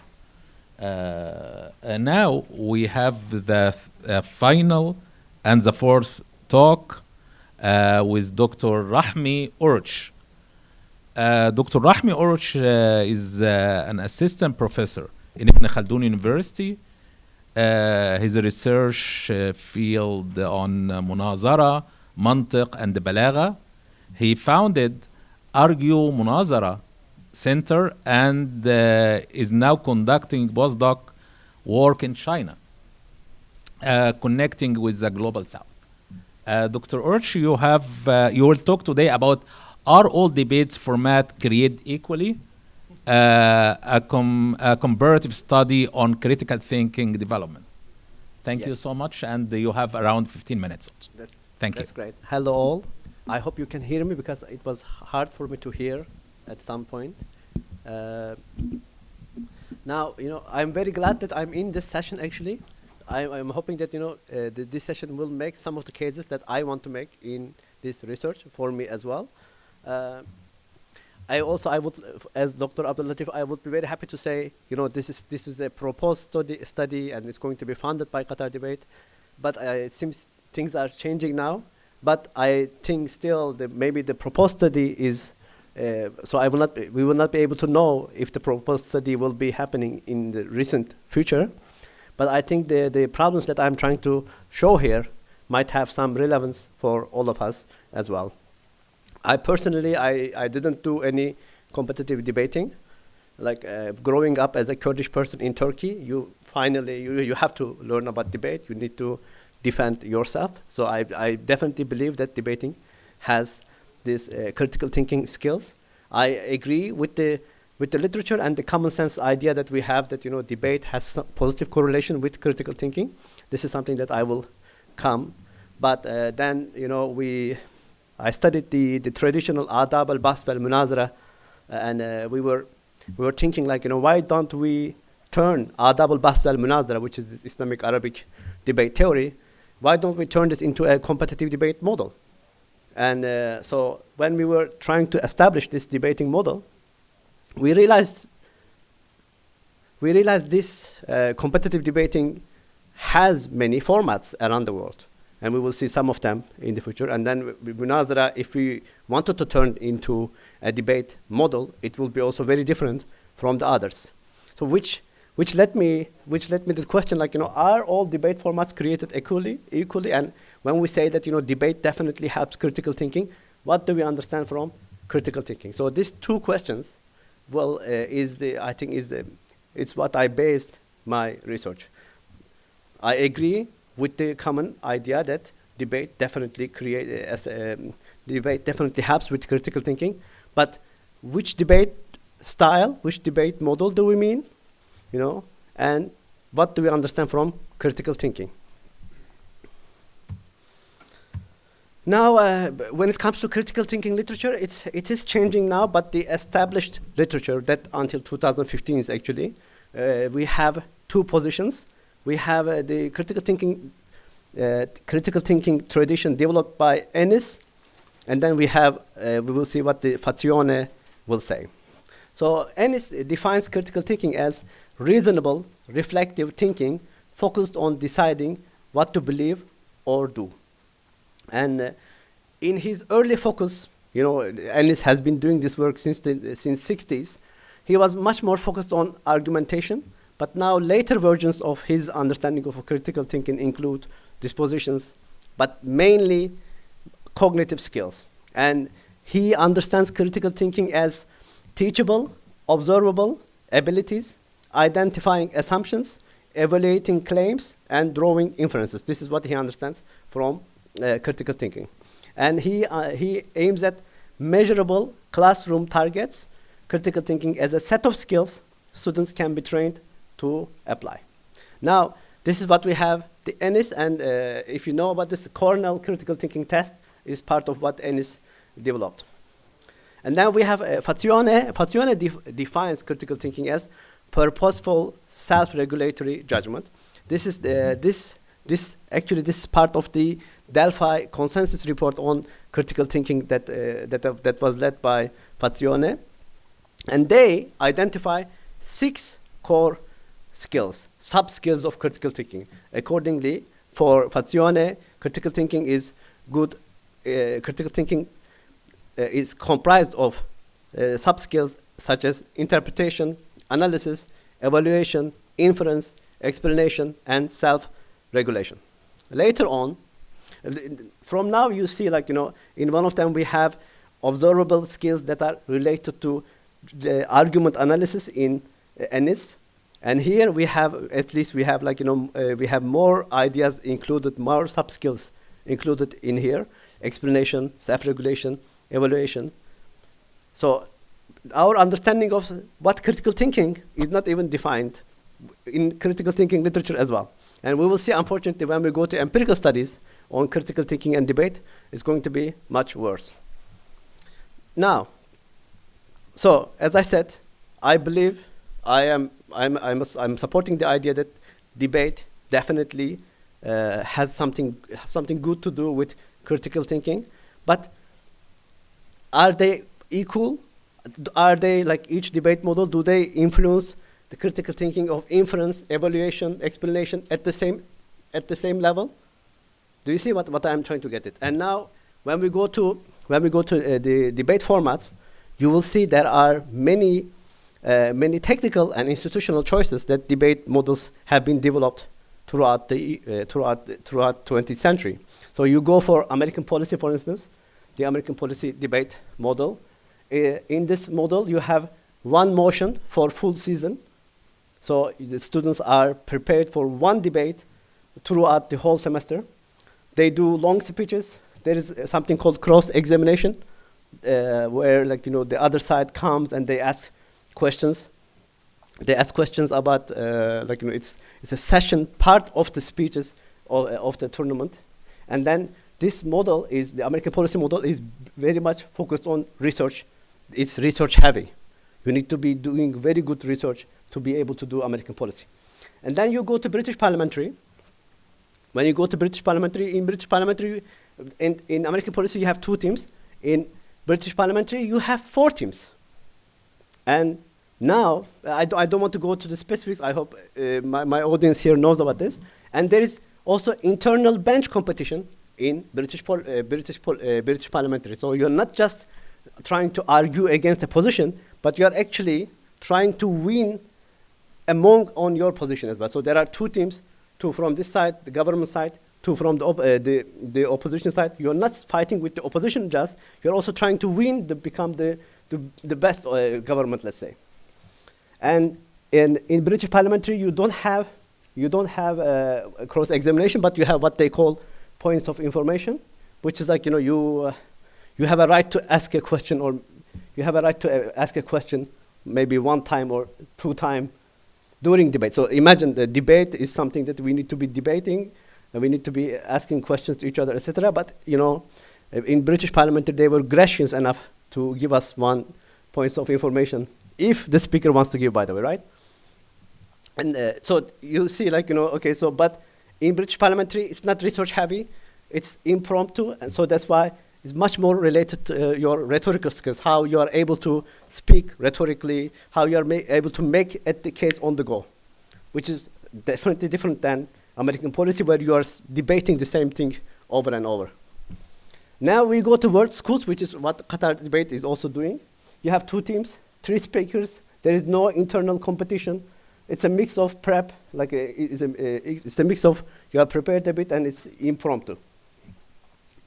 Now we have the final and the fourth talk with Dr. Rahmi Urch. Dr. Rahmi Urch is an assistant professor in Ibn Khaldun University. His research field on مناظرة, منطق, and بلاغة. He founded Argue Munazara Center and is now conducting postdoc work in China, connecting with the global south. Dr. Urch, you will talk today about are all debates format created equally? A comparative study on critical thinking development. Thank you so much, and you have around 15 minutes. Thank you. That's great. Hello all. I hope you can hear me because it was hard for me to hear at some point. Now, I'm very glad that I'm in this session actually. I'm hoping that, this session will make some of the cases that I want to make in this research for me as well. I would, as Dr. Abdellatif, I would be very happy to say, this is a proposed study and it's going to be funded by Qatar Debate, but it seems things are changing now. But I think still maybe the proposed study is, so we will not be able to know if the proposed study will be happening in the recent future. But I think the problems that I'm trying to show here might have some relevance for all of us as well. I personally, I didn't do any competitive debating. Like growing up as a Kurdish person in Turkey, you have to learn about debate. You need to defend yourself. So I definitely believe that debating has this critical thinking skills. I agree with the literature and the common sense idea that we have that debate has some positive correlation with critical thinking. This is something that I will come. But then I studied the traditional adab al-bahth wal-munazara, and we were thinking like, why don't we turn adab al-bahth wal-munazara, which is this Islamic Arabic debate theory, why don't we turn this into a competitive debate model? And so when we were trying to establish this debating model, we realized this competitive debating has many formats around the world, and we will see some of them in the future. And then Munazara, if we wanted to turn into a debate model, it will be also very different from the others. So which led me to the question, like, are all debate formats created equally? And when we say that, debate definitely helps critical thinking, what do we understand from critical thinking? So these two questions, well, it's what I based my research. I agree with the common idea that debate definitely helps with critical thinking, but which debate style, which debate model do we mean, and what do we understand from critical thinking? Now, when it comes to critical thinking literature, it is changing now, but the established literature that until 2015 is actually, we have two positions. We have the critical thinking tradition developed by Ennis, and then we will see what the Fazione will say. So Ennis defines critical thinking as reasonable, reflective thinking focused on deciding what to believe or do. And in his early focus, Ennis has been doing this work since 60s. He was much more focused on argumentation, but now later versions of his understanding of critical thinking include dispositions, but mainly cognitive skills. And he understands critical thinking as teachable, observable abilities, identifying assumptions, evaluating claims, and drawing inferences. This is what he understands from critical thinking. And he aims at measurable classroom targets, critical thinking as a set of skills students can be trained to apply. Now, this is what we have, the Ennis, and if you know about this, the Cornell critical thinking test is part of what Ennis developed. And then we have Fazione. Fazione defines critical thinking as purposeful, self-regulatory judgment. This is this is part of the Delphi consensus report on critical thinking that was led by Fazione, and they identify 6 core skills, sub-skills of critical thinking. Accordingly, for Fazione, critical thinking is good. Critical thinking is comprised of sub-skills such as interpretation, analysis, evaluation, inference, explanation, and self-regulation. Later on, from now you see, in one of them we have observable skills that are related to the argument analysis in Ennis. And here we have, we have more ideas included, more sub-skills included in here: explanation, self-regulation, evaluation. So our understanding of what critical thinking is not even defined in critical thinking literature as well. And we will see, unfortunately, when we go to empirical studies on critical thinking and debate, it's going to be much worse. Now, so as I said, I believe I'm supporting the idea that debate definitely has something good to do with critical thinking, but are they equal? Are they like each debate model? Do they influence the critical thinking of inference, evaluation, explanation at the same level? Do you see what I'm trying to get at? And now, when we go to the debate formats, you will see there are many technical and institutional choices that debate models have been developed throughout 20th century. So you go for American policy, for instance, the American policy debate model. In this model, you have one motion for full season. So the students are prepared for one debate throughout the whole semester. They do long speeches. There is something called cross-examination, where the other side comes and they ask questions. They ask questions about it's a session part of the speeches of the tournament. And then this model is, the American policy model is very much focused on research. It's research heavy. You need to be doing very good research to be able to do American policy. And then you go to British parliamentary. When you go to British parliamentary, in American policy you have 2 teams. In British parliamentary you have 4 teams. And now, I don't want to go to the specifics. I hope my audience here knows about this. And there is also internal bench competition in British parliamentary. So you're not just trying to argue against a position, but you're actually trying to win on your position as well. So there are two teams, two from this side, the government side, two from the opposition side. You're not fighting with the opposition just, you're also trying to win, to become the best government, let's say. And in British parliamentary, you don't have a cross-examination, but you have what they call points of information, which is like, you have a right to ask a question, or you have a right to ask a question maybe one time or two times during debate. So imagine the debate is something that we need to be debating, and we need to be asking questions to each other, etc. But in British Parliament, they were gracious enough to give us one point of information, if the speaker wants to give, by the way, right? And so you see, okay, so but in British parliamentary, it's not research heavy, it's impromptu, and so that's why it's much more related to your rhetorical skills, how you are able to speak rhetorically, how you are able to make the case on the go, which is definitely different than American policy, where you are debating the same thing over and over. Now we go to world schools, which is what Qatar debate is also doing. You have two teams, 3 speakers. There is no internal competition. It's a mix of prep, it's a mix of you are prepared a bit and it's impromptu.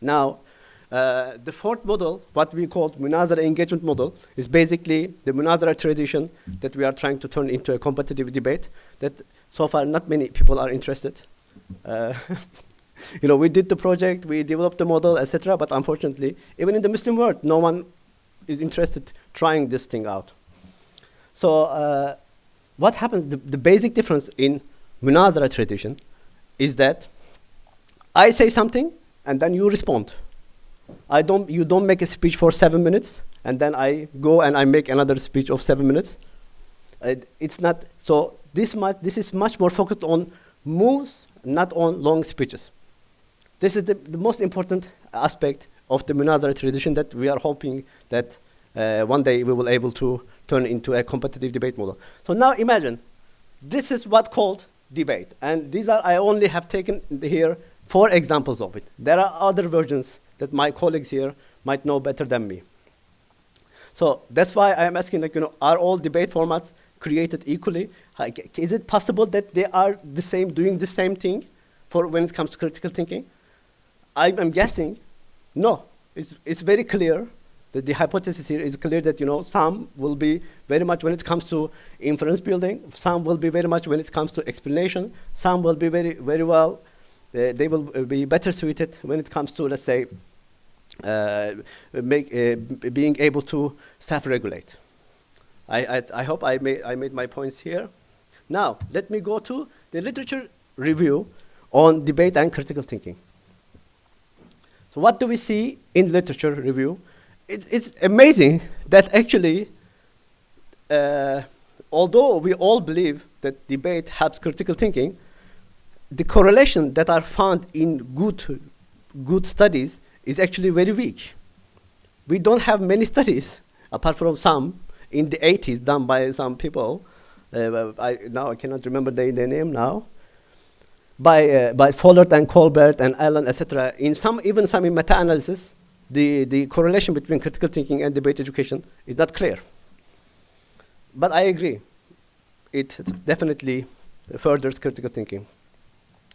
Now, the fourth model, what we call Munazara engagement model, is basically the Munazara tradition that we are trying to turn into a competitive debate that so far not many people are interested. We did the project, we developed the model, etc. But unfortunately, even in the Muslim world, no one is interested trying this thing out. So what happens, the basic difference in Munazara tradition is that I say something and then you respond. You don't make a speech for 7 minutes and then I go and I make another speech of 7 minutes. It's not, so this is much more focused on moves, not on long speeches. This is the most important aspect of the Munazara tradition that we are hoping that one day we will able to turn into a competitive debate model. So now imagine, this is what called debate. And these are, I only have taken here 4 examples of it. There are other versions that my colleagues here might know better than me. So that's why I am asking, are all debate formats created equally? Is it possible that they are the same, doing the same thing for when it comes to critical thinking? I'm guessing, no. It's very clear that the hypothesis here is clear that some will be very much when it comes to inference building, some will be very much when it comes to explanation, some will be very, very well, they will be better suited when it comes to, let's say, being able to self-regulate. I hope I made my points here. Now, let me go to the literature review on debate and critical thinking. So what do we see in literature review? It's amazing that actually, although we all believe that debate helps critical thinking, the correlation that are found in good studies is actually very weak. We don't have many studies, apart from some in the 80s done by some people. Now I cannot remember their name now. By Follett and Colbert and Allen, etc. Even some in meta-analysis, the correlation between critical thinking and debate education is not clear. But I agree, it definitely furthers critical thinking.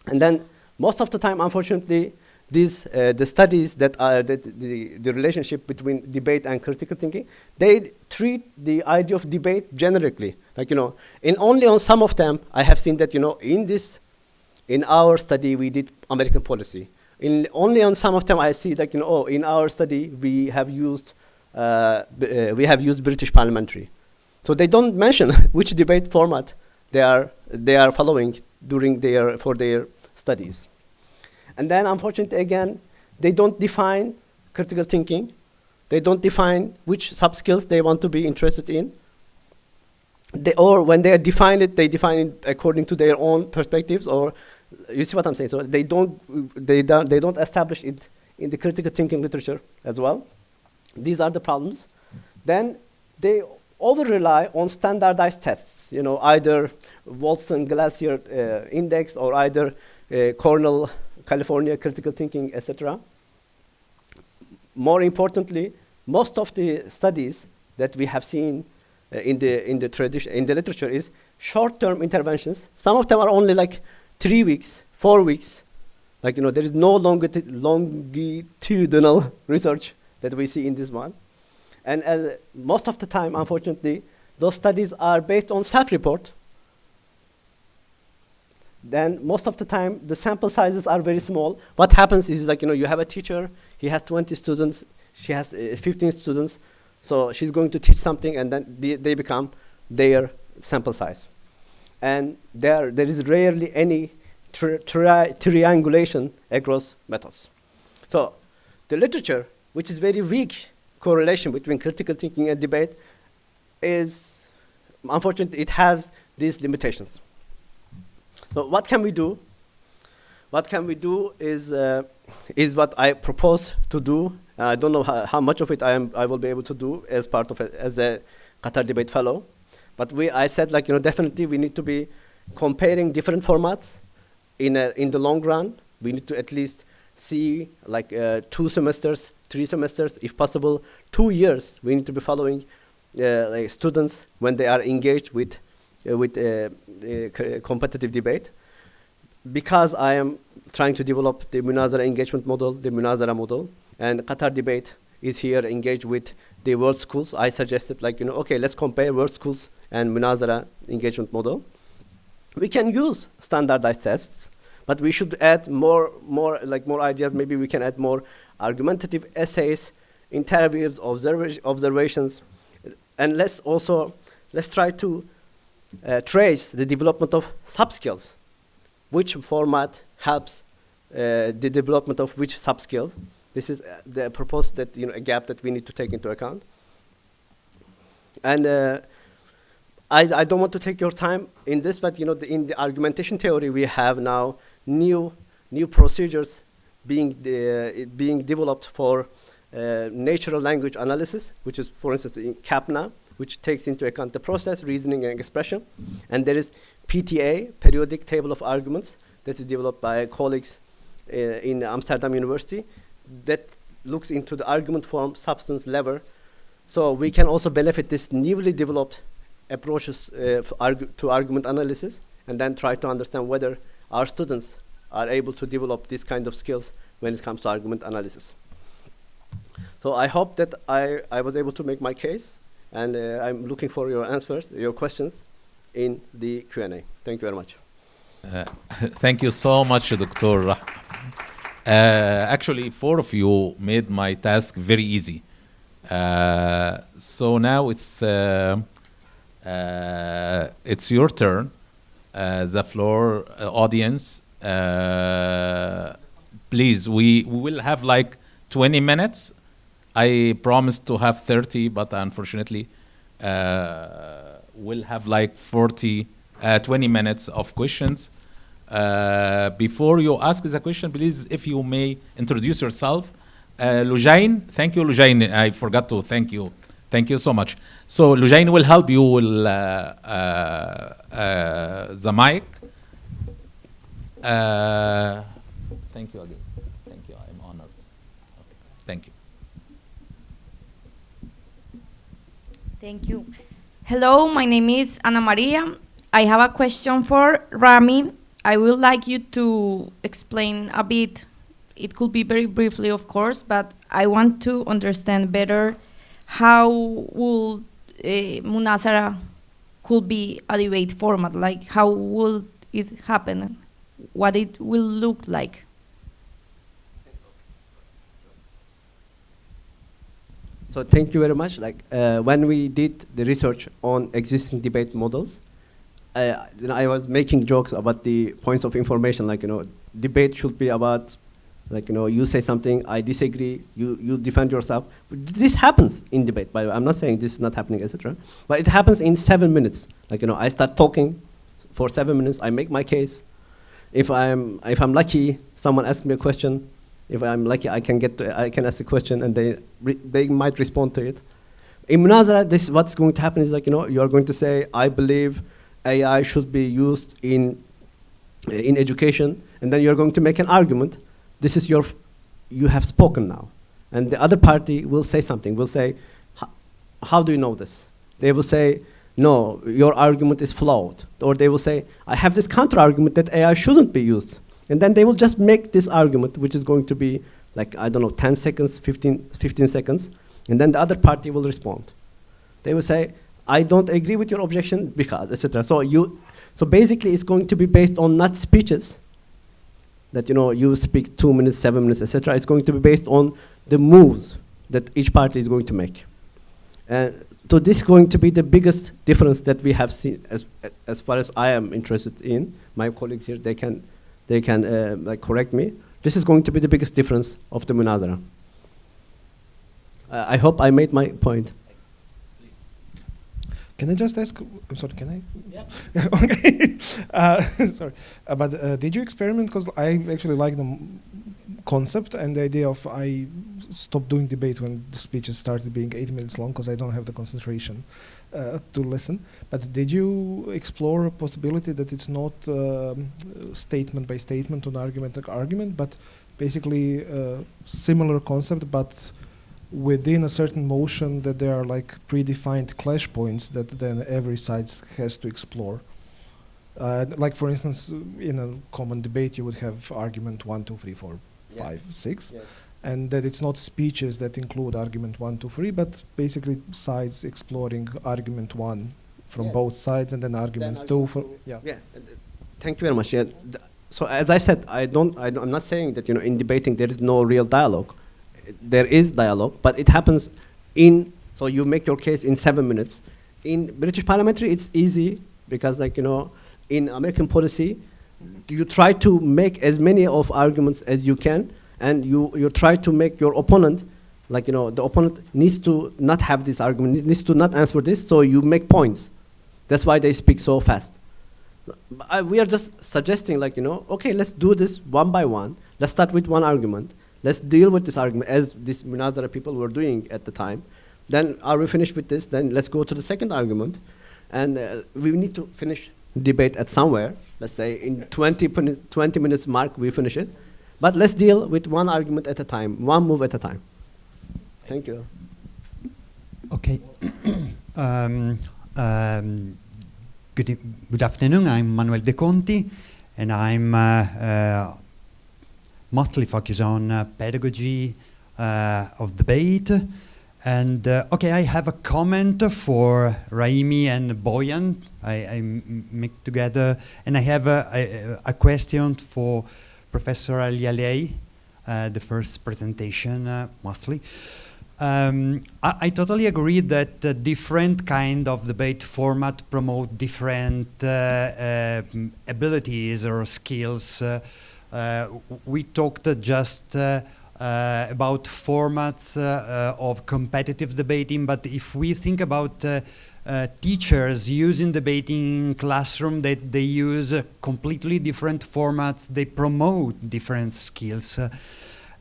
And then most of the time, unfortunately, the studies that are the relationship between debate and critical thinking, they treat the idea of debate generically. Only on some of them, I have seen that, in our study, we did American policy. Only on some of them, I see that, in our study, we have used British parliamentary. So they don't mention which debate format they are following for their studies. And then, unfortunately, again, they don't define critical thinking. They don't define which sub-skills they want to be interested in. Or when they define it according to their own perspectives, or you see what I'm saying? So they don't establish it in the critical thinking literature as well. These are the problems. Then they over-rely on standardized tests, either Wolfson Glacier Index or either Cornell, California Critical Thinking, etc. More importantly, most of the studies that we have seen in the literature is short-term interventions. Some of them are only like 3 weeks, 4 weeks. There is no longitudinal research that we see in this one. And most of the time, unfortunately, those studies are based on self-report. Then most of the time, the sample sizes are very small. What happens is you have a teacher, he has 20 students, she has 15 students, so she's going to teach something, and then they become their sample size. And there is rarely any triangulation across methods. So the literature, which is very weak correlation between critical thinking and debate, is, unfortunately, it has these limitations. So what can we do? What can we do is what I propose to do. I don't know how much of it I will be able to do as part of it, as a Qatar Debate Fellow. But I said, definitely we need to be comparing different formats in the long run. We need to at least see 2 semesters, 3 semesters, if possible, 2 years. We need to be following students when they are engaged with competitive debate. Because I am trying to develop the Munazara engagement model, the Munazara model, and Qatar Debate is here engaged with the world schools, I suggested, okay, let's compare world schools and Munazara engagement model. We can use standardized tests, but we should add more ideas. Maybe we can add more argumentative essays, interviews, observations, and let's try to trace the development of sub-skills. Which format helps the development of which sub-skill? This is the proposed a gap that we need to take into account. And I don't want to take your time in this, but in the argumentation theory we have now new procedures being developed for natural language analysis, which is, for instance, in CAPNA, which takes into account the process, reasoning, and expression. And there is PTA, Periodic Table of Arguments, that is developed by colleagues in Amsterdam University, that looks into the argument form, substance, lever. So we can also benefit this newly developed approaches to argument analysis, and then try to understand whether our students are able to develop this kind of skills when it comes to argument analysis. So I hope that I was able to make my case, and I'm looking for your answers, your questions in the Q&A. Thank you very much. Thank you so much, Dr. Actually, 4 of you made my task very easy. So now it's your turn. The floor, audience. Please, we will have 20 minutes. I promised to have 30, but unfortunately, we'll have 20 minutes of questions. Before you ask the question, please, if you may introduce yourself. Lujain, thank you, Lujain. I forgot to thank you. Thank you so much. So Lujain will help you with the mic. Thank you again. Thank you. I'm honored. Okay. Thank you. Thank you. Hello, my name is Ana Maria. I have a question for Rami. I would like you to explain a bit. It could be very briefly, of course, but I want to understand better how will Munazara could be a debate format. How will it happen? What it will look like? So thank you very much. When we did the research on existing debate models, I was making jokes about the points of information. Debate should be about, you say something, I disagree, you defend yourself. This happens in debate, by the way. I'm not saying this is not happening, etc. But it happens in 7 minutes. I start talking for 7 minutes, I make my case. If I'm lucky, someone asks me a question. If I'm lucky, I can ask a question, and they might respond to it. in Munazara, this what's going to happen is like, you're going to say, I believe AI should be used in education, and then you're going to make an argument. This is you have spoken now. And the other party will say something, will say, how do you know this? They will say, no, your argument is flawed. Or they will say, I have this counter-argument that AI shouldn't be used. And then they will just make this argument, which is going to be like, I don't know, 10 seconds, 15 seconds. And then the other party will respond. They will say, I don't agree with your objection because, etc. So basically it's going to be based on not speeches, that you speak 2 minutes, 7 minutes, etc. It's going to be based on the moves that each party is going to make. So this is going to be the biggest difference that we have seen as far as I am interested in. My colleagues here, they can like correct me. This is going to be the biggest difference of the Munazara. I hope I made my point. Can I just ask? I'm sorry. Can I? Yeah. Okay. Sorry. But did you experiment? Because I actually like the concept and the idea of I stopped doing debate when the speeches started being 8 minutes long because I don't have the concentration to listen. But did you explore a possibility that it's not statement by statement or argument by argument, but basically similar concept, but within a certain motion that there are like predefined clash points that then every side has to explore. Like for instance, in a common debate, you would have argument 1, 2, 3, 4, 5, 6, and that it's not speeches that include argument 1, 2, 3, but basically sides exploring argument 1 from both sides, and then argument 2 for Thank you very much. So as I said, I'm not saying that in debating there is no real dialogue. There is dialogue, but it happens so you make your case in 7 minutes. In British parliamentary, it's easy because in American policy, you try to make as many of arguments as you can, and you try to make your opponent, the opponent needs to not have this argument, needs to not answer this, so you make points. That's why they speak so fast. We are just suggesting okay, let's do this one by one. Let's start with one argument. Let's deal with this argument as these Munazara people were doing at the time. Then are we finished with this? Then let's go to the second argument. And we need to finish debate at somewhere. Let's say in 20 minutes mark, we finish it. But let's deal with one argument at a time, one move at a time. Thank you. Okay. Good afternoon. I'm Manuel De Conti, and I'm mostly focused on pedagogy of debate. And okay, I have a comment for Raimi and Bojan. I make together, and I have a question for Professor Aljalei, the first presentation mostly. I totally agree that different kind of debate format promote different abilities or skills. We talked just about formats of competitive debating, but if we think about teachers using debating in classroom, they use completely different formats, they promote different skills.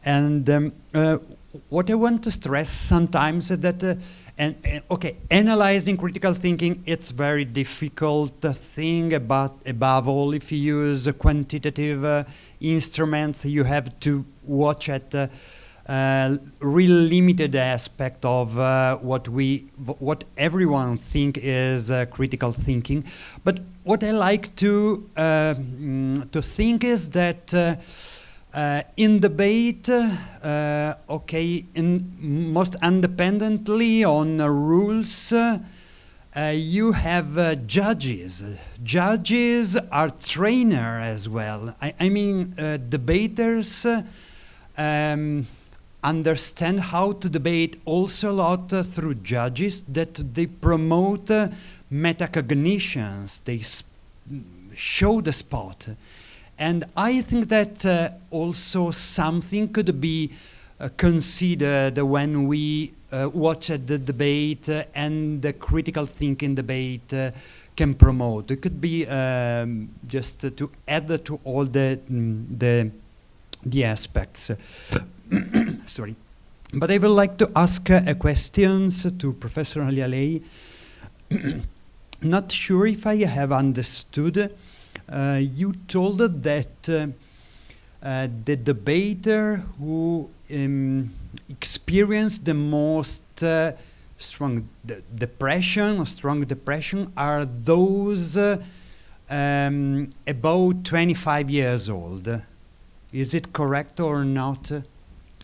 And what I want to stress sometimes is that okay, analyzing critical thinking, it's very difficult thing, but above all, if you use quantitative instruments, you have to watch at real limited aspect of what everyone think is critical thinking. But what I like to think is that in debate, okay, most independently on rules, you have judges. Judges are trainers as well. I mean, debaters understand how to debate also a lot through judges, that they promote metacognitions, they show the spot. And I think that also something could be considered when we watch the debate and the critical thinking debate can promote. It could be just to add to all the aspects. Sorry. But I would like to ask questions to Professor Aljalei. Not sure if I have understood. You told that the debater who experienced the most strong depression are those about 25 years old. Is it correct or not?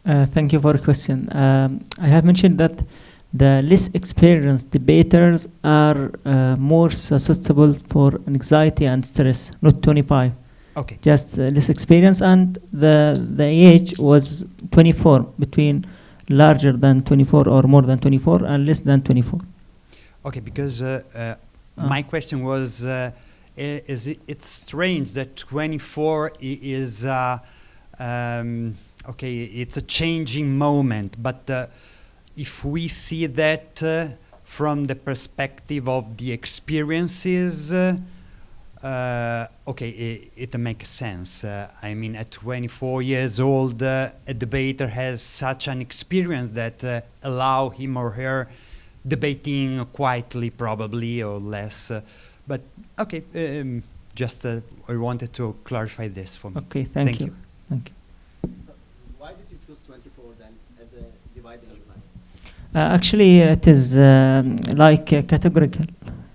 Thank you for the question. I have mentioned that the less experienced debaters are more susceptible for anxiety and stress, not 25. Okay. Just less experience, and the age was 24, between larger than 24 or more than 24 and less than 24. Okay, because my question was, it's strange that 24 is, okay, it's a changing moment, but if we see that from the perspective of the experiences, okay, it makes sense. I mean, at 24 years old, a debater has such an experience that allow him or her debating quietly, probably, or less. But okay, just I wanted to clarify this for me. Okay, thank you. Thank you. So why did you choose 24 then as a dividing line? Actually, it is like categorical.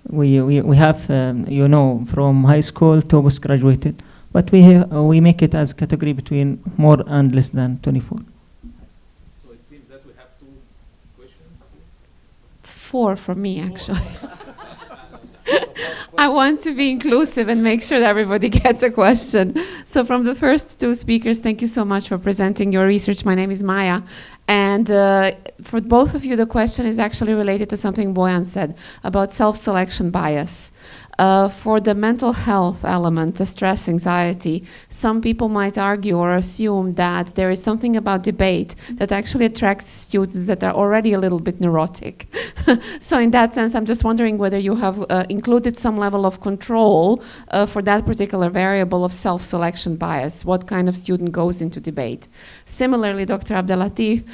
We have, you know, from high school to postgraduated, but we make it as category between more and less than 24. So it seems that we have 2 questions. 4 from me, actually. I want to be inclusive and make sure that everybody gets a question. So from the first 2 speakers, thank you so much for presenting your research. My name is Maya. And for both of you, the question is actually related to something Bojan said about self-selection bias. For the mental health element, the stress, anxiety, some people might argue or assume that there is something about debate that actually attracts students that are already a little bit neurotic. So in that sense, I'm just wondering whether you have included some level of control for that particular variable of self-selection bias. What kind of student goes into debate? Similarly, Dr. Abdellatif,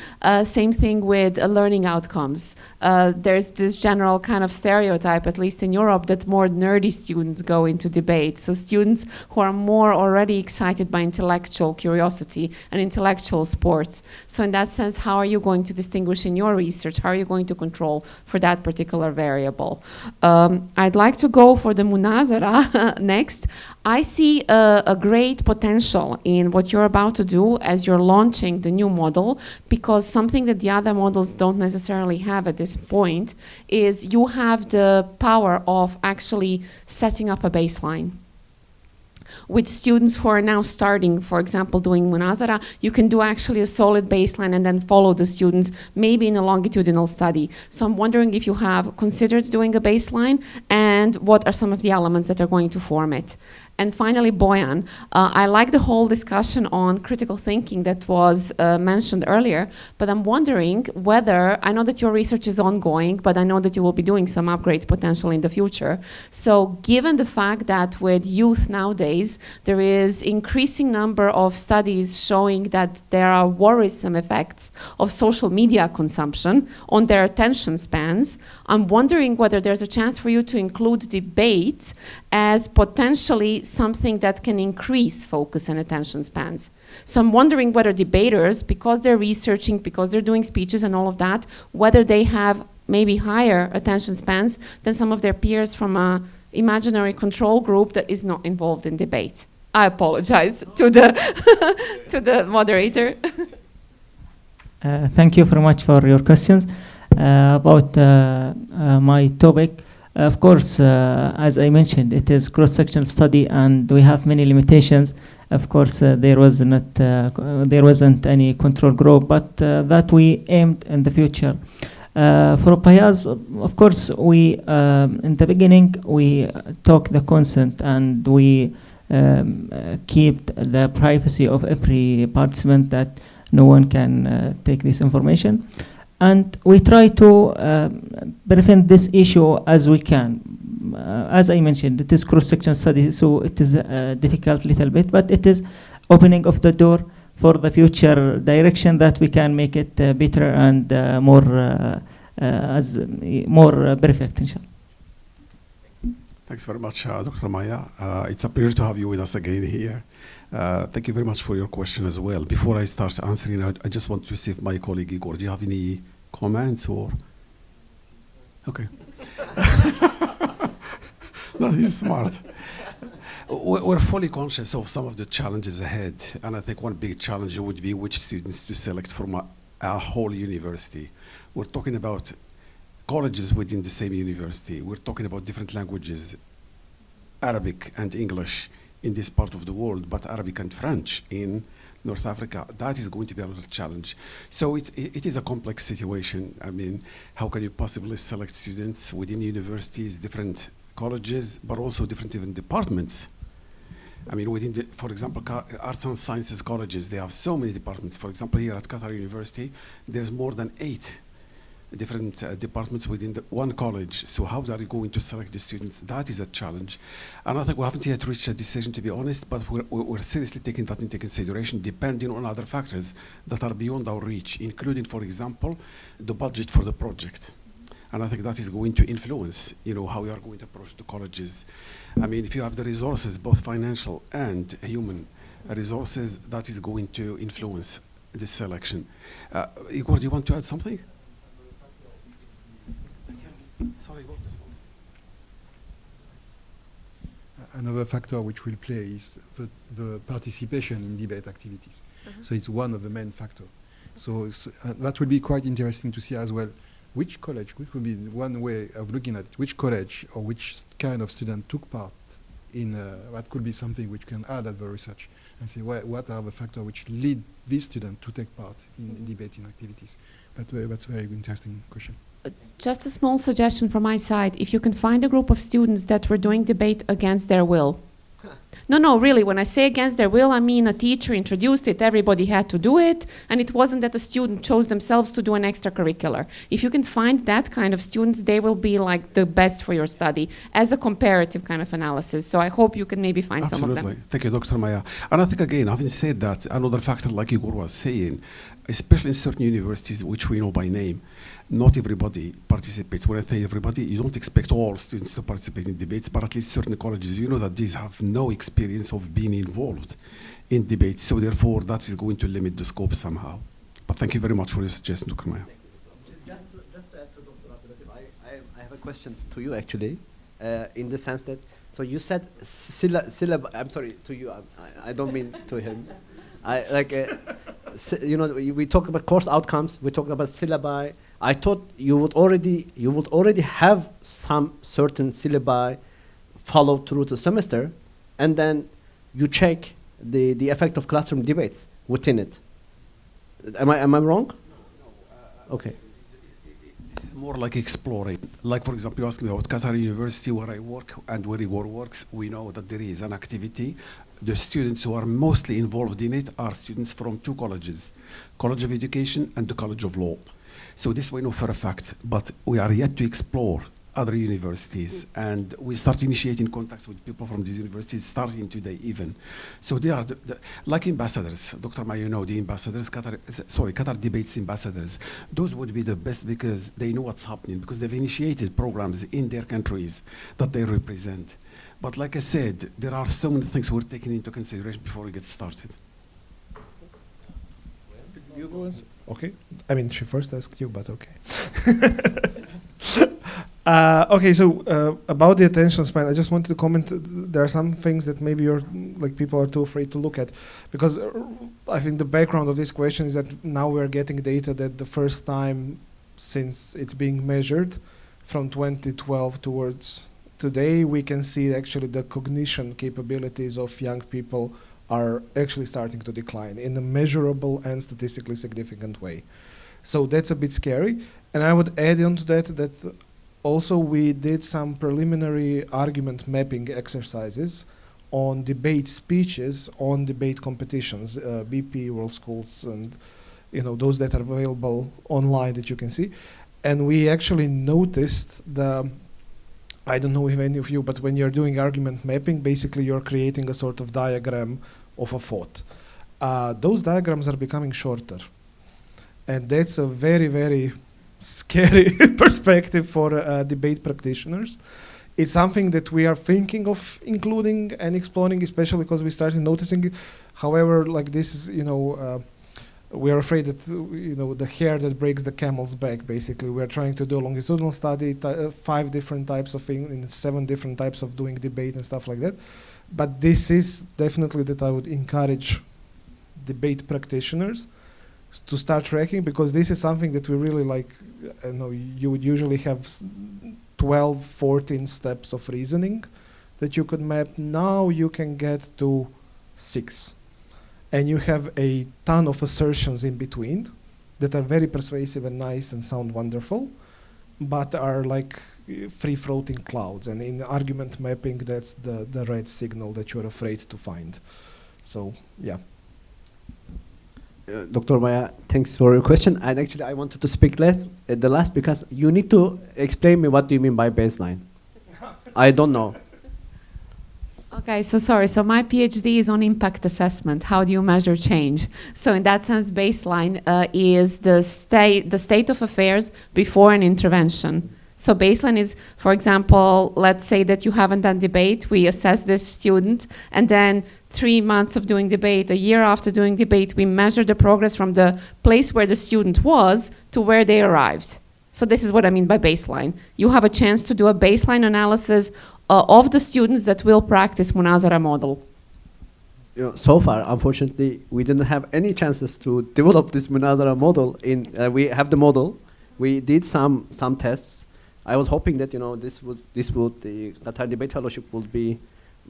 same thing with learning outcomes. There's this general kind of stereotype, at least in Europe, that more nerdy students go into debate. So students who are more already excited by intellectual curiosity and intellectual sports. So in that sense, how are you going to distinguish in your research? How are you going to control for that particular variable? I'd like to go for the Munazara next. I see a great potential in what you're about to do as you're launching the new model, because something that the other models don't necessarily have at this point is you have the power of actually setting up a baseline. With students who are now starting, for example, doing Munazara, you can do actually a solid baseline and then follow the students, maybe in a longitudinal study. So I'm wondering if you have considered doing a baseline, and what are some of the elements that are going to form it. And finally, Bojan, I like the whole discussion on critical thinking that was mentioned earlier, but I'm wondering whether, I know that your research is ongoing, but I know that you will be doing some upgrades potentially in the future. So given the fact that with youth nowadays, there is increasing number of studies showing that there are worrisome effects of social media consumption on their attention spans, I'm wondering whether there's a chance for you to include debate as potentially something that can increase focus and attention spans. So I'm wondering whether debaters, because they're researching, because they're doing speeches and all of that, whether they have maybe higher attention spans than some of their peers from an imaginary control group that is not involved in debate. I apologize to the to the moderator. Thank you very much for your questions. About my topic, of course, as I mentioned, it is cross-sectional study, and we have many limitations. Of course, there wasn't any control group, but that we aimed in the future. For bias, of course, we in the beginning we talk the consent, and we keep the privacy of every participant, that no one can take this information. And we try to prevent this issue as we can. As I mentioned, it is cross-section study, so it is difficult a little bit, but it is opening of the door for the future direction that we can make it better and more perfect, inshallah. Thanks very much, Dr. Maya. It's a pleasure to have you with us again here. Thank you very much for your question as well. Before I start answering, I just want to see if my colleague Igor, do you have any comments or? Okay. No, he's smart. We're fully conscious of some of the challenges ahead, and I think one big challenge would be which students to select from a whole university. We're talking about colleges within the same university. We're talking about different languages, Arabic and English in this part of the world, but Arabic and French in North Africa. That is going to be a little challenge. So it is a complex situation. I mean, how can you possibly select students within universities, different colleges, but also different even departments? I mean, within the, for example, arts and sciences colleges, they have so many departments. For example, here at Qatar University, there's more than 8 different departments within the one college. So how are you going to select the students? That is a challenge. And I think we haven't yet reached a decision, to be honest, but we're seriously taking that into consideration, depending on other factors that are beyond our reach, including, for example, the budget for the project. And I think that is going to influence, how we are going to approach the colleges. I mean, if you have the resources, both financial and human resources, that is going to influence the selection. Igor, do you want to add something? Sorry, Igor, this one. Another factor which will play is the participation in debate activities. So it's one of the main factors. So that will be quite interesting to see as well. Which college, which would be one way of looking at it, which college or which kind of student took part in, that could be something which can add at the research and say what are the factors which lead this student to take part in debating activities. But that's a very interesting question. Just a small suggestion from my side. If you can find a group of students that were doing debate against their will. No, really, when I say against their will, I mean a teacher introduced it, everybody had to do it, and it wasn't that a student chose themselves to do an extracurricular. If you can find that kind of students, they will be like the best for your study as a comparative kind of analysis. So I hope you can maybe find some of them. Absolutely. Thank you, Dr. Maya. And I think, again, having said that, another factor, like Igor was saying, especially in certain universities, which we know by name, not everybody participates. When I say everybody, you don't expect all students to participate in debates, but at least certain colleges, you know that these have no experience of being involved in debates. So therefore, that is going to limit the scope somehow. But thank you very much for your suggestion, Dr. Maya. Just to add to Dr. Abdellatif, I have a question to you actually, in the sense that, so you said syllab, I'm sorry, to you, I don't mean to him. We talked about course outcomes, we talked about syllabi. I thought you would already have some certain syllabi followed through the semester, and then you check the effect of classroom debates within it. Am I wrong? No. Okay. This is more like exploring. Like, for example, you asked me about Qatar University, where I work and where Igor works. We know that there is an activity. The students who are mostly involved in it are students from 2 colleges, College of Education and the College of Law. So this we know for a fact, but we are yet to explore other universities, and we start initiating contacts with people from these universities starting today even. So they are like ambassadors. Dr. Maya, the ambassadors, Qatar Debates ambassadors. Those would be the best because they know what's happening, because they've initiated programs in their countries that they represent. But like I said, there are so many things we're taking into consideration before we get started. You go and okay. I mean, she first asked you, but okay. Okay, so about the attention span, I just wanted to comment. There are some things that maybe people are too afraid to look at, because I think the background of this question is that now we're getting data that the first time since it's being measured from 2012 towards today, we can see actually the cognition capabilities of young people are actually starting to decline in a measurable and statistically significant way. So that's a bit scary. And I would add on to that also we did some preliminary argument mapping exercises on debate speeches, on debate competitions, BP, World Schools, and those that are available online that you can see. And we actually noticed I don't know if any of you, but when you're doing argument mapping, basically you're creating a sort of diagram of a thought. those diagrams are becoming shorter. And that's a very, very scary perspective for debate practitioners. It's something that we are thinking of including and exploring, especially because we started noticing it. However, like this is, we are afraid that, the hair that breaks the camel's back, basically. We are trying to do a longitudinal study, 5 different types of things, in 7 different types of doing debate and stuff like that. But this is definitely that I would encourage debate practitioners to start tracking, because this is something that we really like. You would usually have 12, 14 steps of reasoning that you could map. Now you can get to 6. And you have a ton of assertions in between that are very persuasive and nice and sound wonderful, but are like free floating clouds. And in argument mapping, that's the red signal that you're afraid to find. So, yeah. Dr. Maya, thanks for your question. And actually, I wanted to speak less at the last because you need to explain me what do you mean by baseline. I don't know. Okay, so sorry. So my PhD is on impact assessment. How do you measure change? So in that sense, baseline is the state of affairs before an intervention. So baseline is, for example, let's say that you haven't done debate. We assess this student, and then 3 months of doing debate, a year after doing debate, we measure the progress from the place where the student was to where they arrived. So this is what I mean by baseline. You have a chance to do a baseline analysis of the students that will practice Munazara model. So far, unfortunately, we didn't have any chances to develop this Munazara model. We have the model. We did some tests. I was hoping that the Qatar Debate Fellowship would be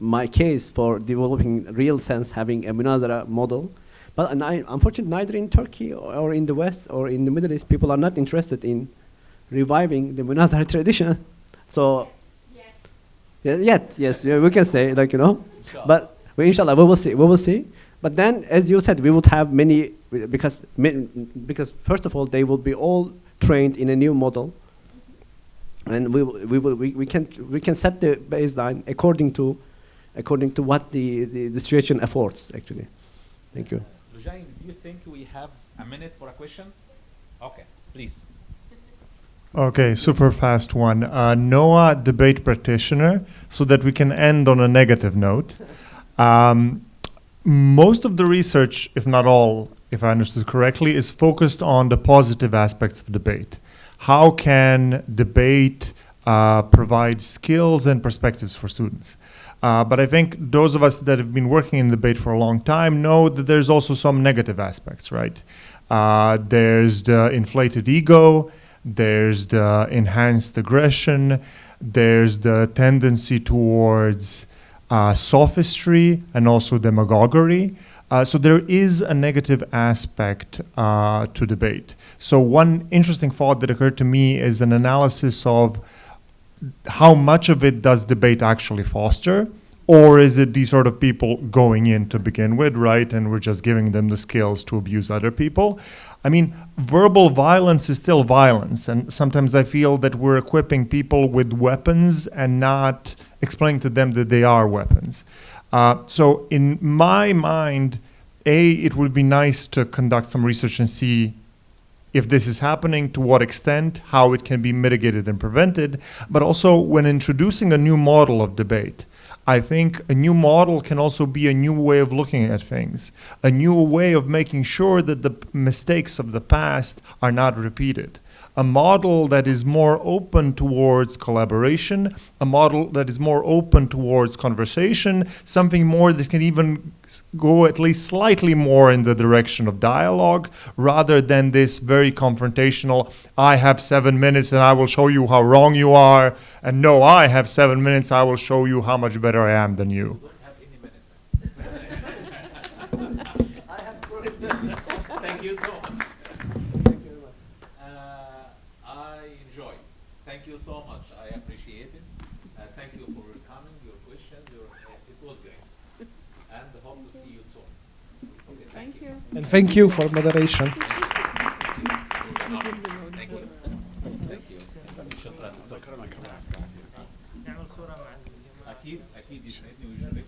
my case for developing real sense, having a Munazara model. But unfortunately, neither in Turkey or in the West or in the Middle East, people are not interested in reviving the Munazara tradition. So, yes, we can say, but inshallah, we will see. But then, as you said, we would have many, because first of all, they will be all trained in a new model. And we can set the baseline according to what the situation affords, actually. Thank you. Bojan, do you think we have a minute for a question? Okay, please. Okay, super fast one. Noah, debate practitioner, so that we can end on a negative note. Most of the research, if not all, if I understood correctly, is focused on the positive aspects of debate. How can debate provide skills and perspectives for students? But I think those of us that have been working in debate for a long time know that there's also some negative aspects, right? There's the inflated ego, there's the enhanced aggression, there's the tendency towards sophistry and also demagoguery. So there is a negative aspect to debate. So one interesting thought that occurred to me is an analysis of how much of it does debate actually foster, or is it these sort of people going in to begin with, right? And we're just giving them the skills to abuse other people. I mean, verbal violence is still violence. And sometimes I feel that we're equipping people with weapons and not explaining to them that they are weapons. So in my mind, it would be nice to conduct some research and see if this is happening, to what extent, how it can be mitigated and prevented. But also, when introducing a new model of debate, I think a new model can also be a new way of looking at things, a new way of making sure that the mistakes of the past are not repeated. A model that is more open towards collaboration, a model that is more open towards conversation, something more that can even go at least slightly more in the direction of dialogue, rather than this very confrontational, I have 7 minutes and I will show you how wrong you are, and no, I have 7 minutes, I will show you how much better I am than you. Thank you so much. Thank you so much. I appreciate it. Thank you for your comment, your questions. It was great. And hope to see you soon. Okay, thank you. And thank you for moderation. Thank you. Thank you. شكرا. أكيد يسعدني ويشرفني.